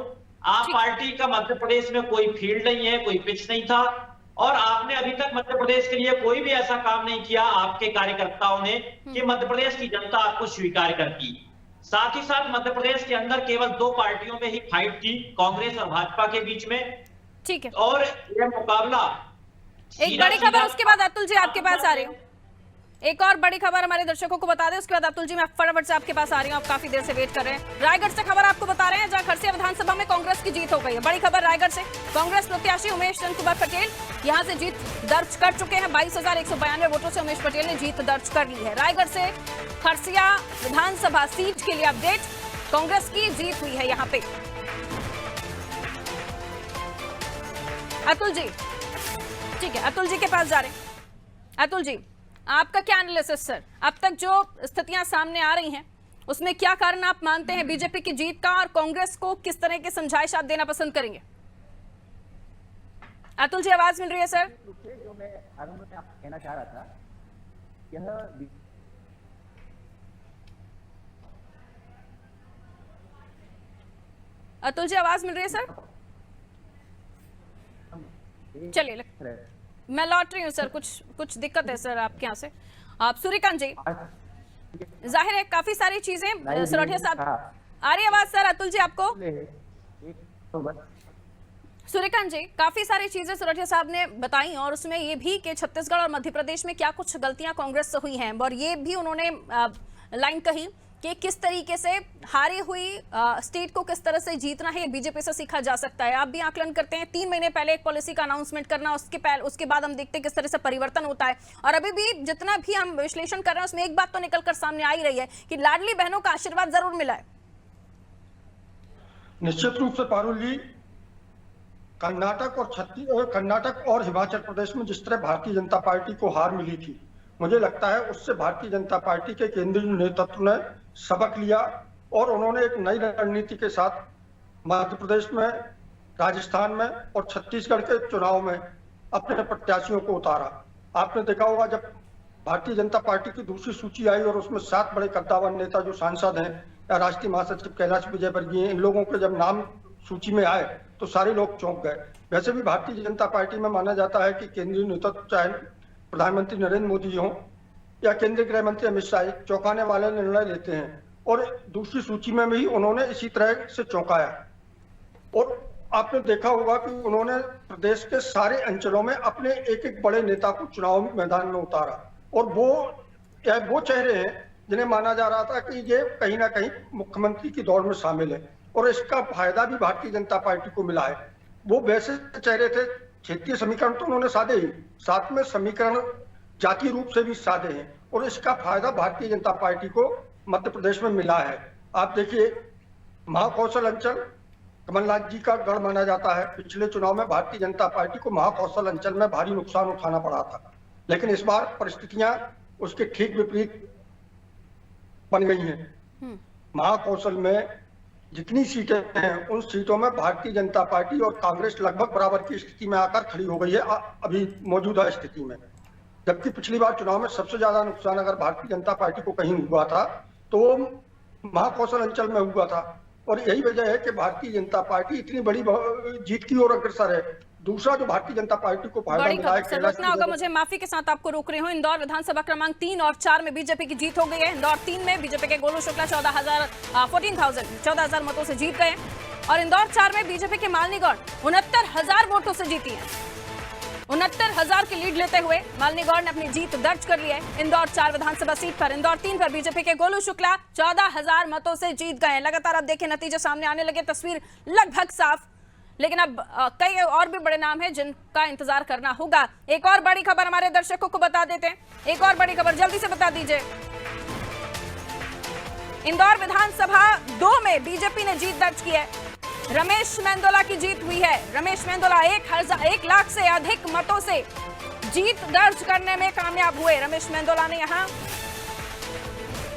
आप पार्टी का मध्य प्रदेश में कोई फील्ड नहीं है, कोई पिच नहीं था, और आपने अभी तक मध्य प्रदेश के लिए कोई भी ऐसा काम नहीं किया आपके कार्यकर्ताओं ने कि मध्य प्रदेश की जनता आपको स्वीकार करती। साथ ही साथ मध्य प्रदेश के अंदर केवल 2 पार्टियों में ही फाइट थी, कांग्रेस और भाजपा के बीच में। ठीक है, और यह मुकाबला एक बड़ी खबर, उसके बाद अतुल जी आपके पास आ रही हूँ। एक और बड़ी खबर हमारे दर्शकों को बता दें, उसके बाद अतुल जी मैं फटाफट से आपके पास आ रही हूँ, आप काफी देर से वेट कर रहे हैं। रायगढ़ से खबर आपको बता रहे हैं, जहां खरसिया विधानसभा में कांग्रेस की जीत हो गई है। बड़ी खबर रायगढ़ से, कांग्रेस प्रत्याशी उमेश चंद कुमार पटेल यहां से जीत दर्ज कर चुके हैं। 22,192 वोटों से उमेश पटेल ने जीत दर्ज कर ली है। रायगढ़ से खरसिया विधानसभा सीट के लिए अपडेट, कांग्रेस की जीत हुई है यहाँ पे। अतुल जी, ठीक है, अतुल जी के पास जा रहे हैं। अतुल जी, आपका क्या एनालिसिस सर, अब तक जो स्थितियां सामने आ रही हैं उसमें क्या कारण आप मानते हैं बीजेपी की जीत का, और कांग्रेस को किस तरह के समझाइश आप देना पसंद करेंगे? अतुल जी आवाज मिल रही है सर? जो मैं आरंभ में आपको कहना चाह रहा था, यह अतुल जी आवाज मिल रही है सर? चलिए मैं लौट रही हूँ सर, कुछ दिक्कत है सर आपके यहाँ से। आप सूर्यकांत जी, जाहिर है काफी सारी चीजें सरोठिया साहब, आ रही आवाज सर? अतुल जी आपको? सूर्यकांत जी, काफी सारी चीजें सरोठिया साहब ने बताई और उसमें ये भी कि छत्तीसगढ़ और मध्य प्रदेश में क्या कुछ गलतियां कांग्रेस से हुई हैं, और ये भी उन्होंने लाइन कही कि किस तरीके से हारी हुई स्टेट को किस तरह से जीतना है, बीजेपी से सीखा जा सकता है। आप भी आकलन करते हैं 3 महीने पहले एक पॉलिसी का अनाउंसमेंट करना, उसके बाद हम देखते हैं किस तरह से परिवर्तन होता है, और अभी भी जितना भी हम विश्लेषण कर रहे हैं उसमें एक बात तो निकलकर सामने आ ही रही है कि लाडली बहनों का आशीर्वाद जरूर मिला है। निश्चित रूप से पारुल जी, कर्नाटक और हिमाचल प्रदेश में जिस तरह भारतीय जनता पार्टी को हार मिली थी, मुझे लगता है उससे भारतीय जनता पार्टी के केंद्रीय नेतृत्व ने सबक लिया और उन्होंने एक नई रणनीति के साथ मध्य प्रदेश में, राजस्थान में और छत्तीसगढ़ के चुनाव में अपने प्रत्याशियों को उतारा। आपने देखा होगा जब भारतीय जनता पार्टी की दूसरी सूची आई और उसमें 7 बड़े कद्दावर नेता जो सांसद हैं या राष्ट्रीय महासचिव कैलाश विजयवर्गीय, इन लोगों के जब नाम सूची में आए तो सारे लोग चौंक गए। वैसे भी भारतीय जनता पार्टी में माना जाता है कि केंद्रीय नेतृत्व, चाहे प्रधानमंत्री नरेंद्र मोदी हो या केंद्रीय गृह मंत्री अमित शाह, चौंकाने वाले निर्णय लेते हैं, और दूसरी सूची में भी उन्होंने इसी तरह से चौंकाया। और आपने देखा होगा कि उन्होंने प्रदेश के सारे अंचलों में अपने एक एक बड़े नेता को चुनाव मैदान में उतारा, और वो चेहरे हैं जिन्हें माना जा रहा था कि ये कहीं ना कहीं मुख्यमंत्री की दौड़ में शामिल है, और इसका फायदा भी भारतीय जनता पार्टी को मिला है। वो वैसे चेहरे थे, क्षेत्रीय समीकरण तो उन्होंने साधे ही, साथ में समीकरण जातीय रूप से भी साधे हैं, और इसका फायदा भारतीय जनता पार्टी को मध्य प्रदेश में मिला है। आप देखिए, महाकौशल अंचल कमलनाथ जी का गढ़ माना जाता है। पिछले चुनाव में भारतीय जनता पार्टी को महाकौशल अंचल में भारी नुकसान उठाना पड़ा था, लेकिन इस बार परिस्थितियां उसके ठीक विपरीत बन गई हैं। महाकौशल में जितनी सीटें हैं उन सीटों में भारतीय जनता पार्टी और कांग्रेस लगभग बराबर की स्थिति में आकर खड़ी हो गई है अभी मौजूदा स्थिति में। जबकि पिछली बार चुनाव में सबसे ज्यादा नुकसान अगर भारतीय जनता पार्टी को कहीं हुआ था तो वो महाकौशल अंचल में हुआ था, और यही वजह है कि भारतीय जनता पार्टी इतनी बड़ी जीत की ओर अग्रसर है। दूसरा जो भारतीय जनता पार्टी को फायदा मिला है, रोकना होगा मुझे, माफी के साथ आपको रोक रही हूँ। इंदौर विधानसभा क्रमांक 3 और 4 में बीजेपी की जीत हो गई है। इंदौर 3 में बीजेपी के गोलू शुक्ला 14,000 मतों से जीत गए, और इंदौर 4 में बीजेपी के मालिनी गौड़ 69,000 वोटों से जीती है। 69,000 की लीड लेते हुए मालिनी गौड़ ने अपनी जीत दर्ज कर ली है इंदौर 4 विधानसभा सीट पर। इंदौर 3 पर बीजेपी के गोलू शुक्ला 14,000 मतों से जीत गए। लगातार आप देखें नतीजे सामने आने लगे, तस्वीर लगभग साफ, लेकिन अब कई और भी बड़े नाम हैं जिनका इंतजार करना होगा। एक और बड़ी खबर हमारे दर्शकों को बता देते हैं, एक और बड़ी खबर जल्दी से बता दीजिए। इंदौर विधानसभा 2 में बीजेपी ने जीत दर्ज की है। रमेश मेंदोला की जीत हुई है। रमेश मेंदोला 1 लाख से अधिक मतों से जीत दर्ज करने में कामयाब हुए। रमेश मेंदोला ने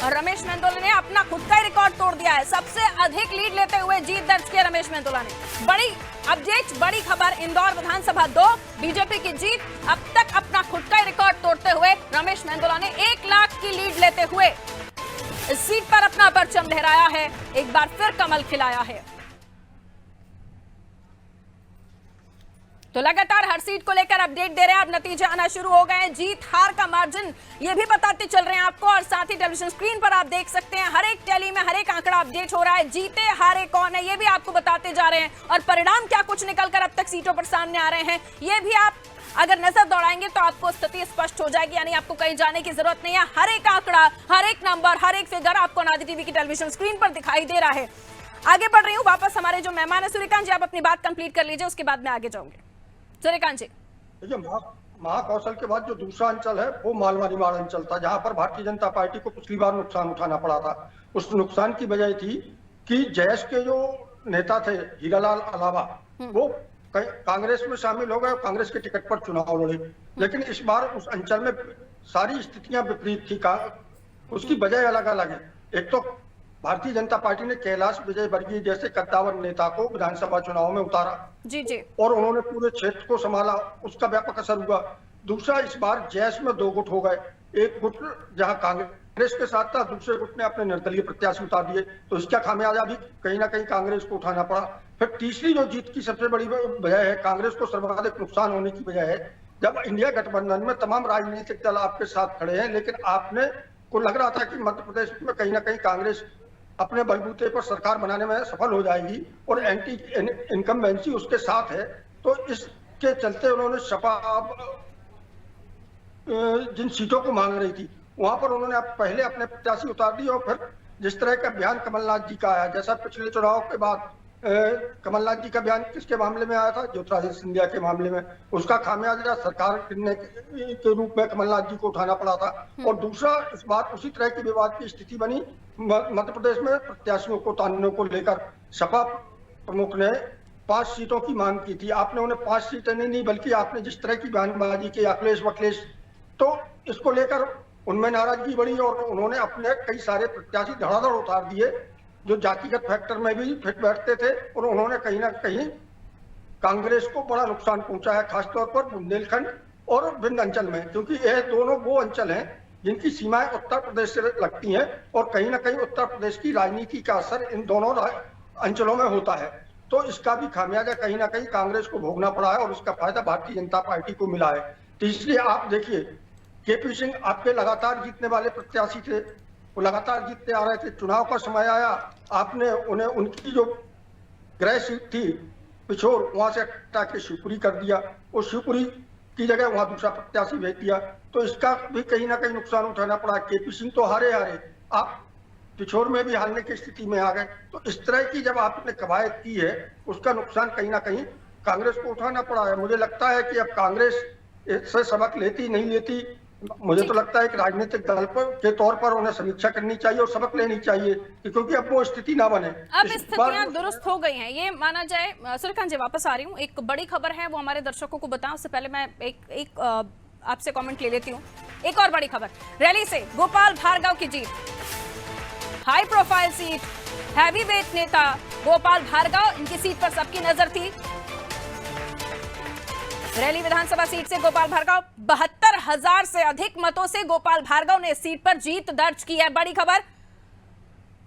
रमेश मेंदोला ने अपना खुद का रिकॉर्ड तोड़ दिया है। सबसे अधिक लीड लेते हुए जीत दर्ज किया रमेश मेंदोला ने। बड़ी अपडेट, बड़ी खबर, इंदौर विधानसभा 2 बीजेपी की जीत। अब तक अपना खुद का रिकॉर्ड तोड़ते हुए रमेश मेंदोला ने 1 लाख की लीड लेते हुए इस सीट पर अपना परचम लहराया है, एक बार फिर कमल खिलाया है। तो लगातार हर सीट को लेकर अपडेट दे रहे हैं, अब नतीजे आना शुरू हो गए हैं। जीत हार का मार्जिन ये भी बताते चल रहे हैं आपको, और साथ ही टेलीविजन स्क्रीन पर आप देख सकते हैं हर एक टैली में हर एक आंकड़ा अपडेट हो रहा है। जीते हारे कौन है ये भी आपको बताते जा रहे हैं, और परिणाम क्या कुछ निकलकर अब तक सीटों पर सामने आ रहे हैं ये भी आप अगर नजर दौड़ाएंगे तो आपको स्थिति स्पष्ट हो जाएगी। यानी आपको कहीं जाने की जरूरत नहीं है, हर एक आंकड़ा, हर एक नंबर, हर एक फिगर आपको नादी टीवी की टेलीविजन स्क्रीन पर दिखाई दे रहा है। आगे बढ़ रही हूँ, वापस हमारे जो मेहमान है सूर्यकांत जी, आप अपनी बात कंप्लीट कर लीजिए, उसके बाद मैं आगे जाऊंगी। सूर्यकांत जी, देखिए, महाकौशल के बाद जो दूसरा अंचल है वो मालवानीवाड़ अंचल था, जहां पर भारतीय जनता पार्टी को पिछली बार नुकसान उठाना पड़ा था। उस नुकसान की वजह थी कि जैस के जो नेता थे हीरालाल अलावा, वो कांग्रेस में शामिल हो गए, कांग्रेस के टिकट पर चुनाव लड़े। लेकिन इस बार उस अंचल में सारी स्थितियां विपरीत थी, उसकी वजह अलग अलग है। एक तो भारतीय जनता पार्टी ने कैलाश विजयवर्गीय जैसे कद्दावर नेता को विधानसभा चुनाव में उतारा जी, और उन्होंने पूरे क्षेत्र को संभाला, उसका व्यापक असर हुआ। दूसरा, इस बार जैस में 2 गुट हो गए, एक गुट जहां कांग्रेस के साथ था, दूसरे गुट ने अपने निर्दलीय प्रत्याशी उतार दिए, तो इसका खामियाजा भी कहीं ना कहीं कांग्रेस को उठाना पड़ा। फिर तीसरी जो जीत की सबसे बड़ी वजह है, कांग्रेस को सर्वाधिक नुकसान होने की वजह है जब इंडिया गठबंधन में तमाम राजनीतिक दल आपके साथ खड़े हैं, लेकिन आपने को लग रहा था कि मध्य प्रदेश में कहीं ना कहीं कांग्रेस अपने बलबूते पर सरकार बनाने में सफल हो जाएगी और एंटी इनकम्बेंसी उसके साथ है, तो इसके चलते उन्होंने सपा जिन सीटों को मांग रही थी वहां पर उन्होंने पहले अपने प्रत्याशी उतार दिए, और फिर जिस तरह का बयान कमलनाथ जी का आया, जैसा पिछले चुनाव के बाद कमलनाथ जी का बयान किसके मामले में आया था, ज्योतिरादित्य सिंधिया के मामले में, उसका खामियाजा सरकार गिरने के रूप में कमलनाथ जी को उठाना पड़ा था। और दूसरा, इस बार उसी तरह की विवाद की स्थिति बनी मध्य प्रदेश में प्रत्याशियों को उतारने को लेकर। सपा प्रमुख ने 5 सीटों की मांग की थी, आपने उन्हें 5 सीटें नहीं, बल्कि आपने जिस तरह की बयानबाजी की, अखिलेश वखलेश, तो इसको लेकर उनमें नाराजगी बढ़ी और उन्होंने अपने कई सारे प्रत्याशी धड़ाधड़ उतार दिए जो जातिगत फैक्टर में भी फिट बैठते थे, और उन्होंने कहीं ना कहीं कांग्रेस को बड़ा नुकसान पहुंचा है, खासतौर पर बुंदेलखंड और विंध्य अंचल में, क्योंकि यह दोनों वो अंचल हैं जिनकी सीमाएं उत्तर प्रदेश से लगती हैं और कहीं ना कहीं उत्तर प्रदेश की राजनीति का असर इन दोनों अंचलों में होता है। तो इसका भी खामियाजा कहीं ना कहीं कांग्रेस को भोगना पड़ा है और इसका फायदा भारतीय जनता पार्टी को मिला है। तो इसलिए आप देखिए, केपी सिंह आपके लगातार जीतने वाले प्रत्याशी थे, वो लगातार जीतते आ रहे थे। चुनाव का समय आया, आपने उन्हें उनकी जो गृह सीट थी पिछोर, वहां से हटा के शिवपुरी कर दिया, और शिवपुरी की जगह वहां दूसरा प्रत्याशी भेज दिया, तो इसका भी कहीं ना कहीं नुकसान उठाना पड़ा। केपी सिंह तो हारे, आप पिछोर में भी हारने की स्थिति में आ गए। तो इस तरह की जब आपने कवायद की है, उसका नुकसान कहीं ना कहीं कांग्रेस को उठाना पड़ा है। मुझे लगता है कि अब कांग्रेस इससे सबक लेती नहीं लेती, मुझे तो लगता है कि राजनीतिक दल के तौर पर उन्हें समीक्षा करनी चाहिए और सबक लेनी चाहिए, क्योंकि अब वो स्थिति ना बने। अब स्थितियां दुरुस्त हो गई हैं, ये माना जाए। सूर्यकांत जी, वापस आ रही हूँ, एक बड़ी खबर है वो हमारे दर्शकों को बताऊं, उससे पहले मैं एक आपसे कमेंट ले लेती हूँ। एक और बड़ी खबर, रैली से गोपाल भार्गव की जीत, हाई प्रोफाइल सीट, हैवीवेट नेता गोपाल भार्गव, इनकी सीट पर सबकी नजर थी। रैली विधानसभा सीट से गोपाल भार्गव, 72,000 से अधिक मतों से गोपाल भार्गव ने सीट पर जीत दर्ज की है। बड़ी खबर,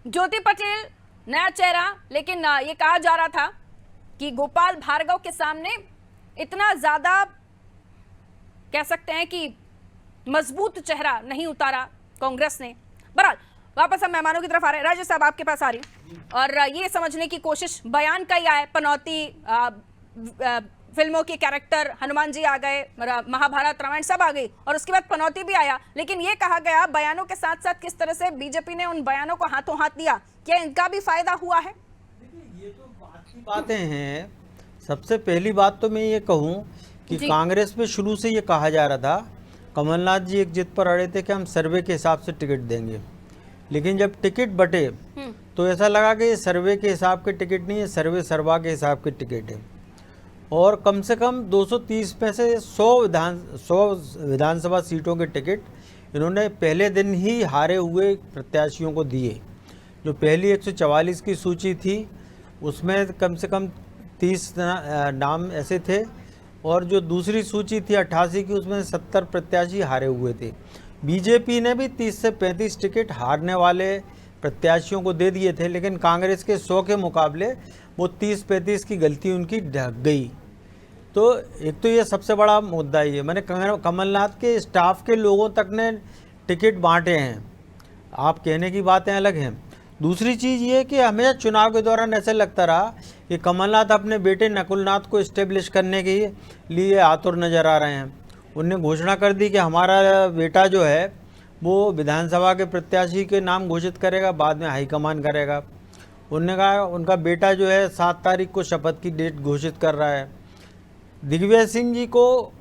ज्योति पटेल नया चेहरा, लेकिन ये कहा जा रहा था कि गोपाल भार्गव के सामने इतना ज्यादा कह सकते हैं कि मजबूत चेहरा नहीं उतारा कांग्रेस ने। बहरहाल वापस हम मेहमानों की तरफ आ रहे हैं। राजेश साहब, आपके पास आ रही हूं और ये समझने की कोशिश, बयान कई आए, पनौती, फिल्मों के कैरेक्टर, हनुमान जी आ गए, महाभारत रामायण सब आ गई, और उसके बाद पनौती भी आया, लेकिन ये कहा गया बयानों के साथ साथ किस तरह से बीजेपी ने उन बयानों को हाथों हाथ दिया, क्या इनका भी फायदा हुआ है? ये तो बात की बातें हैं। सबसे पहली बात तो मैं ये कहूँ कि कांग्रेस में शुरू से ये कहा जा रहा था, कमलनाथ जी एक जिद पर अड़े थे कि हम सर्वे के हिसाब से टिकट देंगे, लेकिन जब टिकट बटे तो ऐसा लगा कि ये सर्वे के हिसाब के टिकट नहीं है, सर्वे सर्वा के हिसाब के टिकट है। और कम से कम 230 में से 100 विधानसभा सीटों के टिकट इन्होंने पहले दिन ही हारे हुए प्रत्याशियों को दिए। जो पहली 144 की सूची थी उसमें कम से कम 30 नाम ऐसे थे, और जो दूसरी सूची थी 88 की, उसमें 70 प्रत्याशी हारे हुए थे। बीजेपी ने भी 30 से 35 टिकट हारने वाले प्रत्याशियों को दे दिए थे, लेकिन कांग्रेस के 100 के मुकाबले वो 30-35 की गलती उनकी ढक गई। तो एक तो ये सबसे बड़ा मुद्दा ये, मैंने कमलनाथ के स्टाफ के लोगों तक ने टिकट बांटे हैं, आप कहने की बातें अलग हैं। दूसरी चीज़ ये कि हमेशा चुनाव के दौरान ऐसे लगता रहा कि कमलनाथ अपने बेटे नकुलनाथ को इस्टेब्लिश करने के लिए आतुर नज़र आ रहे हैं। उनने घोषणा कर दी कि हमारा बेटा जो है वो विधानसभा के प्रत्याशी के नाम घोषित करेगा, बाद में हाईकमान करेगा। उन्होंने कहा उनका बेटा जो है 7 तारीख को शपथ की डेट घोषित कर रहा है। दिग्विजय सिंह जी को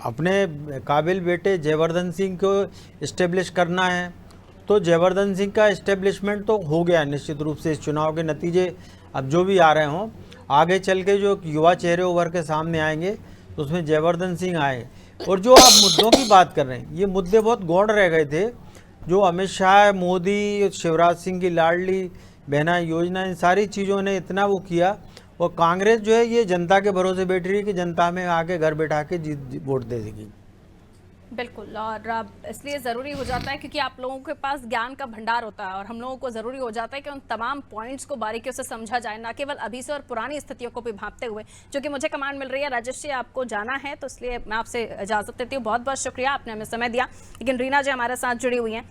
अपने काबिल बेटे जयवर्धन सिंह को इस्टेब्लिश करना है, तो जयवर्धन सिंह का इस्टेब्लिशमेंट तो हो गया निश्चित रूप से। इस चुनाव के नतीजे अब जो भी आ रहे हों, आगे चल के जो युवा चेहरे उभर के सामने आएंगे तो उसमें जयवर्धन सिंह आए। और जो आप मुद्दों की बात कर रहे हैं, ये मुद्दे बहुत गौण रह गए थे, जो अमित शाह, मोदी, शिवराज सिंह की लाडली बहना योजना, इन सारी चीज़ों ने इतना वो किया, और कांग्रेस जो है ये जनता के भरोसे बैठ रही है कि जनता में आके घर बैठा के वोट दे देगी। बिल्कुल, और इसलिए ज़रूरी हो जाता है क्योंकि आप लोगों के पास ज्ञान का भंडार होता है और हम लोगों को ज़रूरी हो जाता है कि उन तमाम पॉइंट्स को बारीकियों से समझा जाए, ना केवल अभी से और पुरानी स्थितियों को भी भांपते हुए। जो कि मुझे कमांड मिल रही है, राजेश जी आपको जाना है, तो इसलिए मैं आपसे इजाज़त देती हूँ। बहुत बहुत शुक्रिया, आपने हमें समय दिया। लेकिन रीना जी हमारे साथ जुड़ी हुई हैं।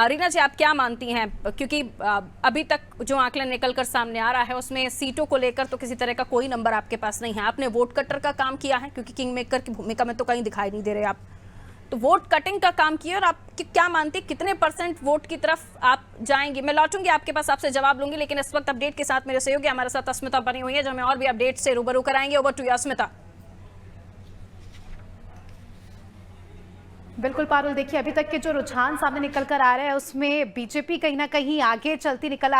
रीना जी, आप क्या मानती हैं, क्योंकि अभी तक जो आंकलन निकल कर सामने आ रहा है उसमें सीटों को लेकर तो किसी तरह का कोई नंबर आपके पास नहीं है। आपने वोट कटर का काम किया है, क्योंकि किंग मेकर की भूमिका में तो कहीं दिखाई नहीं दे रहे आप, तो वोट कटिंग का काम किया। और आप क्या मानती, कितने % वोट की तरफ आप जाएंगी? मैं लौटूंगी आपके पास, आपसे जवाब लूंगी, लेकिन इस वक्त अपडेट के साथ मेरे सहयोगी हमारे साथ अस्मिता बनी हुई है, जो हमें और भी अपडेट से रूबरू कराएंगे। ओवर टू यू अस्मिता। बिल्कुल पारुल, देखिए अभी तक के जो रुझान सामने निकल कर आ रहे हैं उसमें बीजेपी कहीं ना कहीं आगे चलती निकल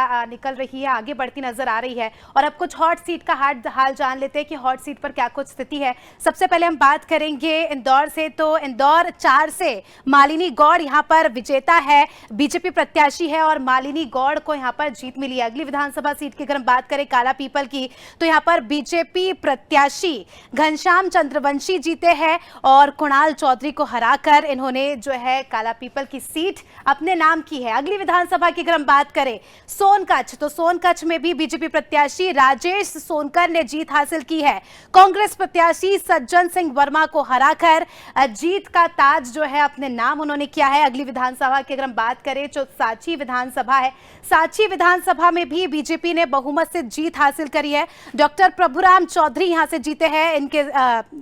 रही है, आगे बढ़ती नजर आ रही है। और अब कुछ हॉट सीट का हाल जान लेते हैं कि हॉट सीट पर क्या कुछ स्थिति है। सबसे पहले हम बात करेंगे इंदौर से, तो इंदौर 4 से मालिनी गौड़ यहाँ पर विजेता है, बीजेपी प्रत्याशी है और मालिनी गौड़ को यहाँ पर जीत मिली है। अगली विधानसभा सीट की अगर हम बात करें काला पीपल की, तो यहाँ पर बीजेपी प्रत्याशी घनश्याम चंद्रवंशी जीते हैं और कुणाल चौधरी को हराकर इन्होंने जो है काला पीपल की सीट अपने नाम की है। अगली विधानसभा की अगर हम बात करें सोनकच्छ, तो सोनकच्छ में भी बीजेपी प्रत्याशी राजेश सोनकर ने जीत हासिल की है। कांग्रेस प्रत्याशी सज्जन सिंह वर्मा को हराकर जीत का ताज जो है अपने नाम उन्होंने किया है। अगली विधानसभा की अगर हम बात करें जो सांची विधानसभा है, सांची विधानसभा में भी बीजेपी ने बहुमत से जीत हासिल करी है। डॉक्टर प्रभुराम चौधरी यहां से जीते हैं,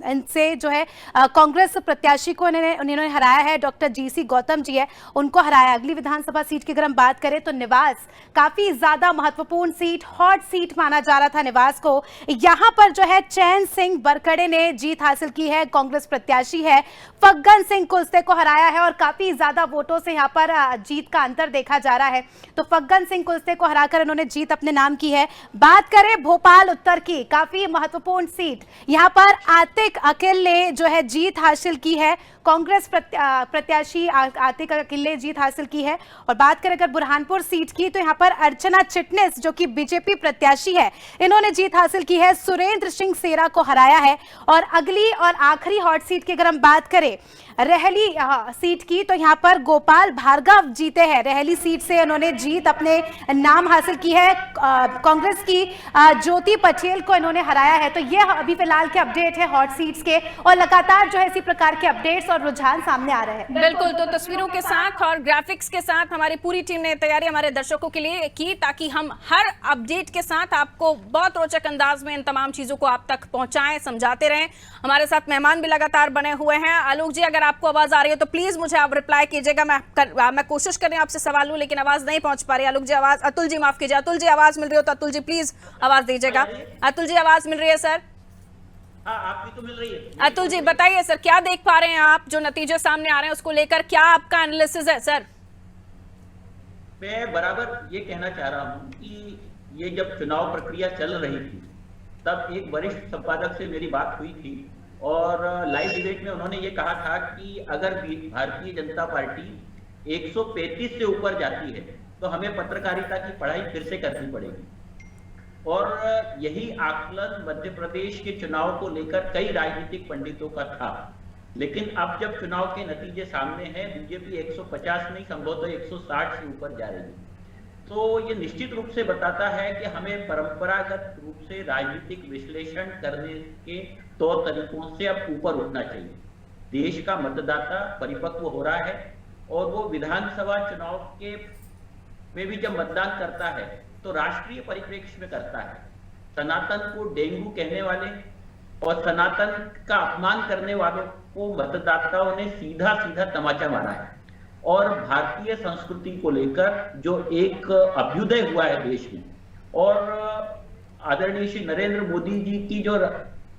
इनसे जो है कांग्रेस प्रत्याशी को इन्होंने हराया है, डॉक्टर जीसी गौतम जी है उनको हराया। अगली विधानसभा सीट की अगर हम बात करें तो निवास, काफी ज्यादा महत्वपूर्ण सीट, हॉट सीट माना जा रहा था निवास को। यहां पर जो है चैन सिंह बरकड़े ने जीत हासिल की है, कांग्रेस प्रत्याशी है। फग्गन सिंह कुलस्ते को हराया है और काफी ज्यादा वोटों से यहां पर जीत का अंतर देखा जा रहा है, तो फग्गन सिंह कुलस्ते को हराकर इन्होंने जीत अपने नाम की है। बात करें भोपाल उत्तर की, काफी महत्वपूर्ण सीट, यहां पर आतिक अकील ने जो है जीत हासिल की है, कांग्रेस प्रत्याशी आतिक अकील ने जीत हासिल की है। और बात करें अगर बुरहानपुर सीट की, तो यहां पर अर्चना चिटनिस जो कि बीजेपी प्रत्याशी है, इन्होंने जीत हासिल की है, सुरेंद्र सिंह सेरा को हराया है। और अगली और आखिरी हॉट सीट की अगर हम बात करें रहली सीट की, तो यहां पर गोपाल भार्गव जीते हैं, रहली सीट से उन्होंने जीत अपने नाम हासिल की है। कांग्रेस की ज्योति पटेल को इन्होंने हराया है। तो ये अभी फिलहाल के अपडेट है हॉट सीट्स के, और लगातार जो है इसी प्रकार के अपडेट्स और रुझान सामने आ रहे हैं। बिल्कुल, तो तस्वीरों के साथ और ग्राफिक्स के साथ हमारी पूरी टीम ने तैयारी हमारे दर्शकों के लिए की, ताकि हम हर अपडेट के साथ आपको बहुत रोचक अंदाज में इन तमाम चीजों को आप तक पहुंचाएं, समझाते रहें। हमारे साथ मेहमान भी लगातार बने हुए हैं। आलोक जी, अगर आपको आवाज आ रही है तो प्लीज मुझे आप रिप्लाई कीजिएगा। मैं कोशिश कर रही हूं आपसे सवाल लूं, लेकिन आवाज नहीं पहुंच पा रही। आलोक जी आवाज, अतुल जी माफ कीजिए, अतुल जी आवाज मिल रही हो तो अतुल जी प्लीज आवाज दीजिएगा। अतुल जी आवाज मिल रही है सर? आपकी तो मिल रही है। अतुल जी बताइए सर, क्या देख पा रहे हैं आप, जो नतीजे सामने आ रहे हैं उसको लेकर क्या आपका एनालिसिस है सर? मैं बराबर ये कहना चाह रहा हूं कि ये जब चुनाव प्रक्रिया चल रही थी तब एक वरिष्ठ संपादक से मेरी बात हुई थी और लाइव डिबेट में उन्होंने ये कहा था कि अगर भारतीय जनता पार्टी 135 से ऊपर जाती है तो हमें पत्रकारिता की पढ़ाई फिर से करनी पड़ेगी। और यही आकलन मध्य प्रदेश के चुनाव को लेकर कई राजनीतिक पंडितों का था, लेकिन अब जब चुनाव के नतीजे सामने हैं, बीजेपी 150 नहीं संभवतः 160 से ऊपर जा रही है, तो ये निश्चित रूप से बताता है कि हमें परंपरागत रूप से राजनीतिक विश्लेषण करने के तौर तरीकों से अब ऊपर उठना चाहिए। देश का मतदाता परिपक्व हो रहा है और वो विधानसभा चुनाव के में भी जब मतदान करता है तो राष्ट्रीय परिप्रेक्ष्य में करता है। सनातन को डेंगू कहने वाले और सनातन का अपमान करने वालों को मतदाताओं ने सीधा सीधा तमाचा मारा है। और भारतीय संस्कृति को लेकर जो एक अभ्युदय हुआ है देश में, और आदरणीय श्री नरेंद्र मोदी जी की जो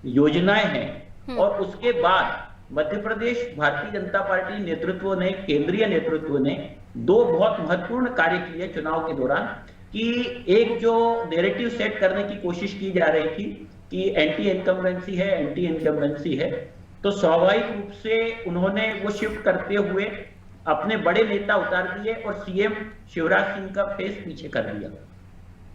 योजनाएं हैं, और उसके बाद मध्य प्रदेश भारतीय जनता पार्टी नेतृत्व ने, केंद्रीय नेतृत्व ने दो बहुत महत्वपूर्ण कार्य किए चुनाव के दौरान, कि एक जो नैरेटिव सेट करने की कोशिश की जा रही थी कि एंटी इनकम्बेंसी है, तो स्वाभाविक रूप से उन्होंने वो शिफ्ट करते हुए अपने बड़े नेता उतार दिए और सीएम शिवराज सिंह का फेस पीछे कर दिया।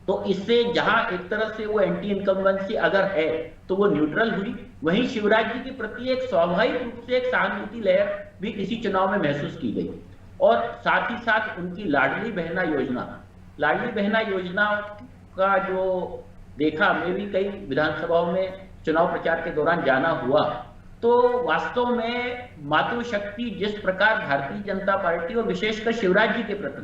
तो इससे जहां एक तरह से वो एंटी इनकम्बेंसी अगर है तो वो न्यूट्रल हुई, वहीं शिवराज जी के प्रति एक स्वाभाविक रूप से एक सहानुभूति लहर भी इसी चुनाव में महसूस की गई। और साथ ही साथ उनकी लाडली बहना योजना का जो देखा, मैं भी कई विधानसभाओं में चुनाव प्रचार के दौरान जाना हुआ, तो वास्तव में मातृशक्ति जिस प्रकार भारतीय जनता पार्टी और विशेषकर शिवराज जी के प्रति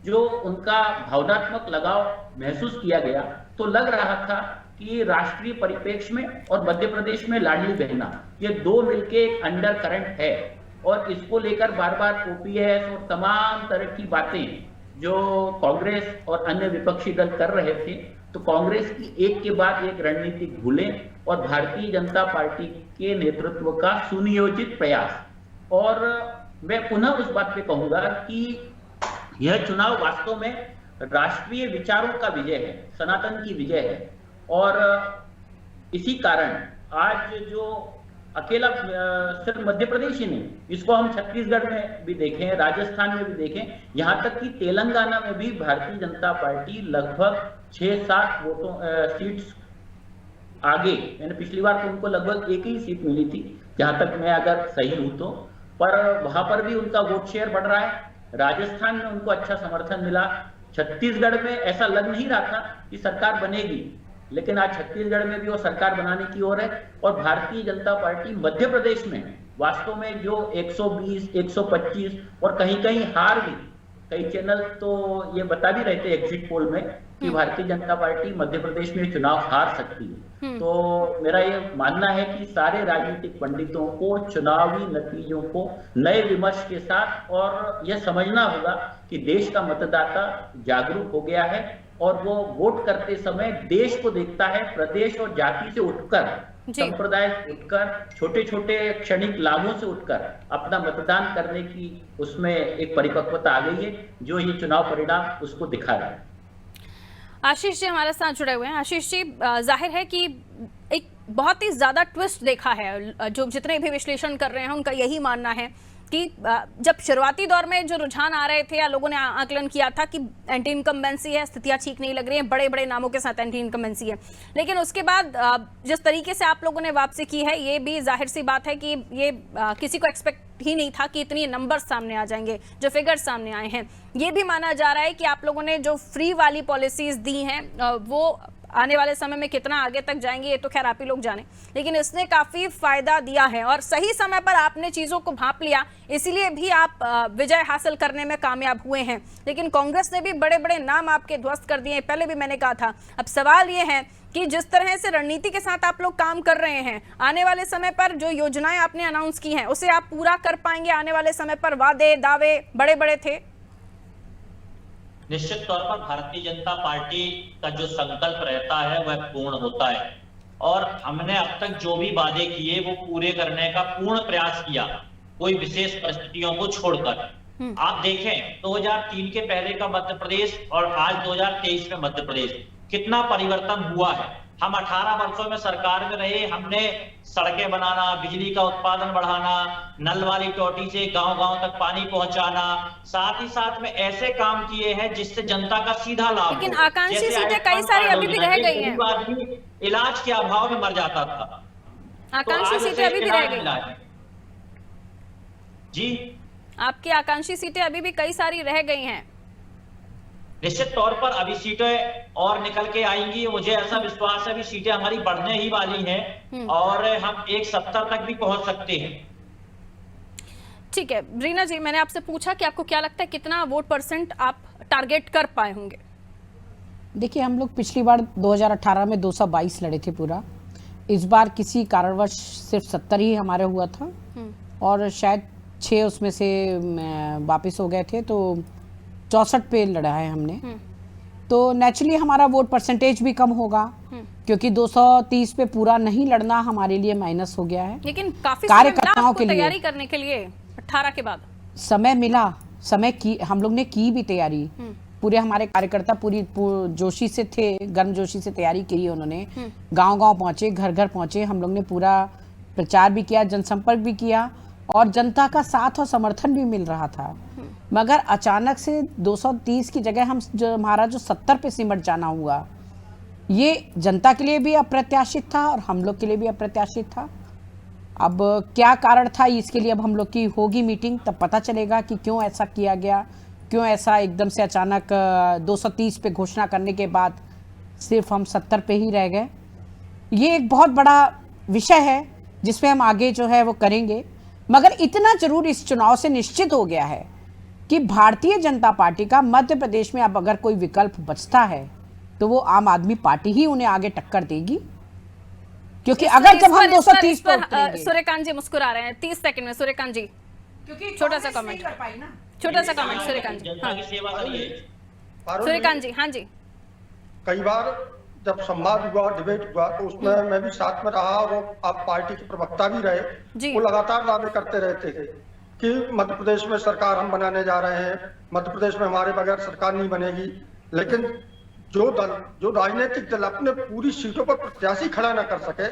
जो उनका भावनात्मक लगाव महसूस किया गया, तो लग रहा था कि राष्ट्रीय परिप्रेक्ष्य में और मध्य प्रदेश में लाडली बहना, ये दो मिलके एक अंडर करंट है। और इसको लेकर बार बार ओपीएस और तमाम तरह की बातें जो कांग्रेस और अन्य विपक्षी दल कर रहे थे, तो कांग्रेस की एक के बाद एक रणनीतिक भूलें और भारतीय जनता पार्टी के नेतृत्व का सुनियोजित प्रयास। और मैं पुनः उस बात पे कहूंगा कि यह चुनाव वास्तव में राष्ट्रीय विचारों का विजय है, सनातन की विजय है। और इसी कारण आज जो अकेला सिर्फ मध्य प्रदेश ही नहीं, इसको हम छत्तीसगढ़ में भी देखें, राजस्थान में भी देखें, यहां तक कि तेलंगाना में भी भारतीय जनता पार्टी लगभग 6-7 सीट्स आगे, मैंने पिछली बार तो उनको लगभग एक ही सीट मिली थी जहां तक मैं अगर सही हूं तो, पर वहां पर भी उनका वोट शेयर बढ़ रहा है। राजस्थान में उनको अच्छा समर्थन मिला। छत्तीसगढ़ में ऐसा लग नहीं रहा था कि सरकार बनेगी, लेकिन आज छत्तीसगढ़ में भी वो सरकार बनाने की ओर है। और भारतीय जनता पार्टी मध्य प्रदेश में वास्तव में जो 120, 125 और कहीं कहीं हार भी, कई चैनल तो ये बता भी रहे थे एग्जिट पोल में कि भारतीय जनता पार्टी मध्य प्रदेश में चुनाव हार सकती है। तो मेरा ये मानना है कि सारे राजनीतिक पंडितों को चुनावी नतीजों को नए विमर्श के साथ और यह समझना होगा कि देश का मतदाता जागरूक हो गया है और वो वोट करते समय देश को देखता है, प्रदेश और जाति से उठकर, संप्रदाय से उठकर, छोटे छोटे क्षणिक लाभों से उठकर अपना मतदान करने की उसमें एक परिपक्वता आ गई है, जो ये चुनाव परिणाम उसको दिखा रहा है। आशीष जी हमारे साथ जुड़े हुए हैं। आशीष जी, जाहिर है कि एक बहुत ही ज्यादा ट्विस्ट देखा है, जो जितने भी विश्लेषण कर रहे हैं उनका यही मानना है कि जब शुरुआती दौर में जो रुझान आ रहे थे या लोगों ने आकलन किया था कि एंटी इनकम्बेंसी है, स्थितियां ठीक नहीं लग रही हैं, बड़े बड़े नामों के साथ एंटी इनकम्बेंसी है, लेकिन उसके बाद जिस तरीके से आप लोगों ने वापसी की है, ये भी जाहिर सी बात है कि ये किसी को एक्सपेक्ट ही नहीं था कि इतनी नंबर सामने आ जाएंगे, जो फिगर सामने आए हैं। ये भी माना जा रहा है कि आप लोगों ने जो फ्री वाली पॉलिसीज दी हैं वो आने वाले समय में कितना आगे तक जाएंगे ये तो खैर आप ही लोग जाने, लेकिन इसने काफी फायदा दिया है और सही समय पर आपने चीजों को भांप लिया, इसीलिए भी आप विजय हासिल करने में कामयाब हुए हैं। लेकिन कांग्रेस ने भी बड़े बड़े नाम आपके ध्वस्त कर दिए, पहले भी मैंने कहा था। अब सवाल ये है कि जिस तरह से रणनीति के साथ आप लोग काम कर रहे हैं, आने वाले समय पर जो योजनाएं आपने अनाउंस की हैं उसे आप पूरा कर पाएंगे? आने वाले समय पर वादे दावे बड़े बड़े थे। निश्चित तौर पर भारतीय जनता पार्टी का जो संकल्प रहता है वह पूर्ण होता है और हमने अब तक जो भी वादे किए वो पूरे करने का पूर्ण प्रयास किया, कोई विशेष परिस्थितियों को छोड़कर। आप देखें 2003 के पहले का मध्य प्रदेश और आज 2023 में मध्य प्रदेश कितना परिवर्तन हुआ है। हम 18 वर्षों में सरकार में रहे, हमने सड़कें बनाना, बिजली का उत्पादन बढ़ाना, नल वाली टोटी से गांव-गांव तक पानी पहुंचाना, साथ ही साथ में ऐसे काम किए हैं जिससे जनता का सीधा लाभ। लेकिन आकांक्षी सीटें कई सारी अभी भी रह गई हैं। इलाज के अभाव में मर जाता था, आकांक्षी सीटें अभी भी रह गई। जी, आपकी आकांक्षी सीटें अभी भी कई सारी रह गई हैं। निश्चित तौर पर अभी सीटें और निकल के आएंगी, मुझे ऐसा विश्वास है कि सीटें हमारी बढ़ने ही वाली हैं और हम 170 तक भी पहुंच सकते हैं। ठीक है रीना जी, मैंने आपसे पूछा कि आपको क्या लगता है कितना वोट परसेंट आप टारगेट कर पाए होंगे? देखिए, हम लोग पिछली बार 2018 में 222 लड़े थे पूरा, इस बार किसी कारणवश सिर्फ 70 ही हमारे हुआ था और शायद 6 उसमें से वापस हो गए थे, तो 64 पे लड़ा है हमने। तो नेचुरली हमारा वोट परसेंटेज भी कम होगा क्योंकि 230 पे पूरा नहीं लड़ना हमारे लिए माइनस हो गया है। लेकिन काफी कार्यकर्ताओं के लिए तैयारी करने के लिए 18 के बाद समय मिला, समय की हम लोग ने की भी तैयारी, पूरे हमारे कार्यकर्ता पूरी जोशी से थे, गर्म जोशी से तैयारी की उन्होंने। गांव-गांव पहुंचे, घर घर पहुंचे, हम लोग ने पूरा प्रचार भी किया, जनसंपर्क भी किया और जनता का साथ और समर्थन भी मिल रहा था। मगर अचानक से 230 की जगह हमारा जो 70 पे सिमट जाना हुआ, ये जनता के लिए भी अप्रत्याशित था और हम लोग के लिए भी अप्रत्याशित था। अब क्या कारण था इसके लिए अब हम लोग की होगी मीटिंग, तब पता चलेगा कि क्यों ऐसा किया गया, क्यों ऐसा एकदम से अचानक 230 पे घोषणा करने के बाद सिर्फ हम 70 पे ही रह गए। ये एक बहुत बड़ा विषय है जिसमें हम आगे जो है वो करेंगे, मगर इतना जरूर इस चुनाव से निश्चित हो गया है कि भारतीय जनता पार्टी का मध्य प्रदेश में अब अगर कोई विकल्प बचता है तो वो आम आदमी पार्टी ही उन्हें आगे टक्कर देगी, क्योंकि अगर जब हम 230 पर सूर्यकांत जी मुस्कुरा रहे हैं 30 सेकंड में। सूर्यकांत जी क्योंकि छोटा सा कमेंट, छोटा सा कमेंट सूर्यकांत जी। जनता की सेवा करिए। सूर्यकांत जी, हाँ जी। कई बार जब संवाद हुआ, डिबेट हुआ, तो उसमें मैं भी साथ में रहा और आप पार्टी के प्रवक्ता भी रहे। वो लगातार दावे करते रहते थे कि मध्य प्रदेश में सरकार हम बनाने जा रहे हैं, मध्य प्रदेश में हमारे बगैर सरकार नहीं बनेगी। लेकिन जो राजनीतिक दल अपने पूरी सीटों पर प्रत्याशी खड़ा न कर सके,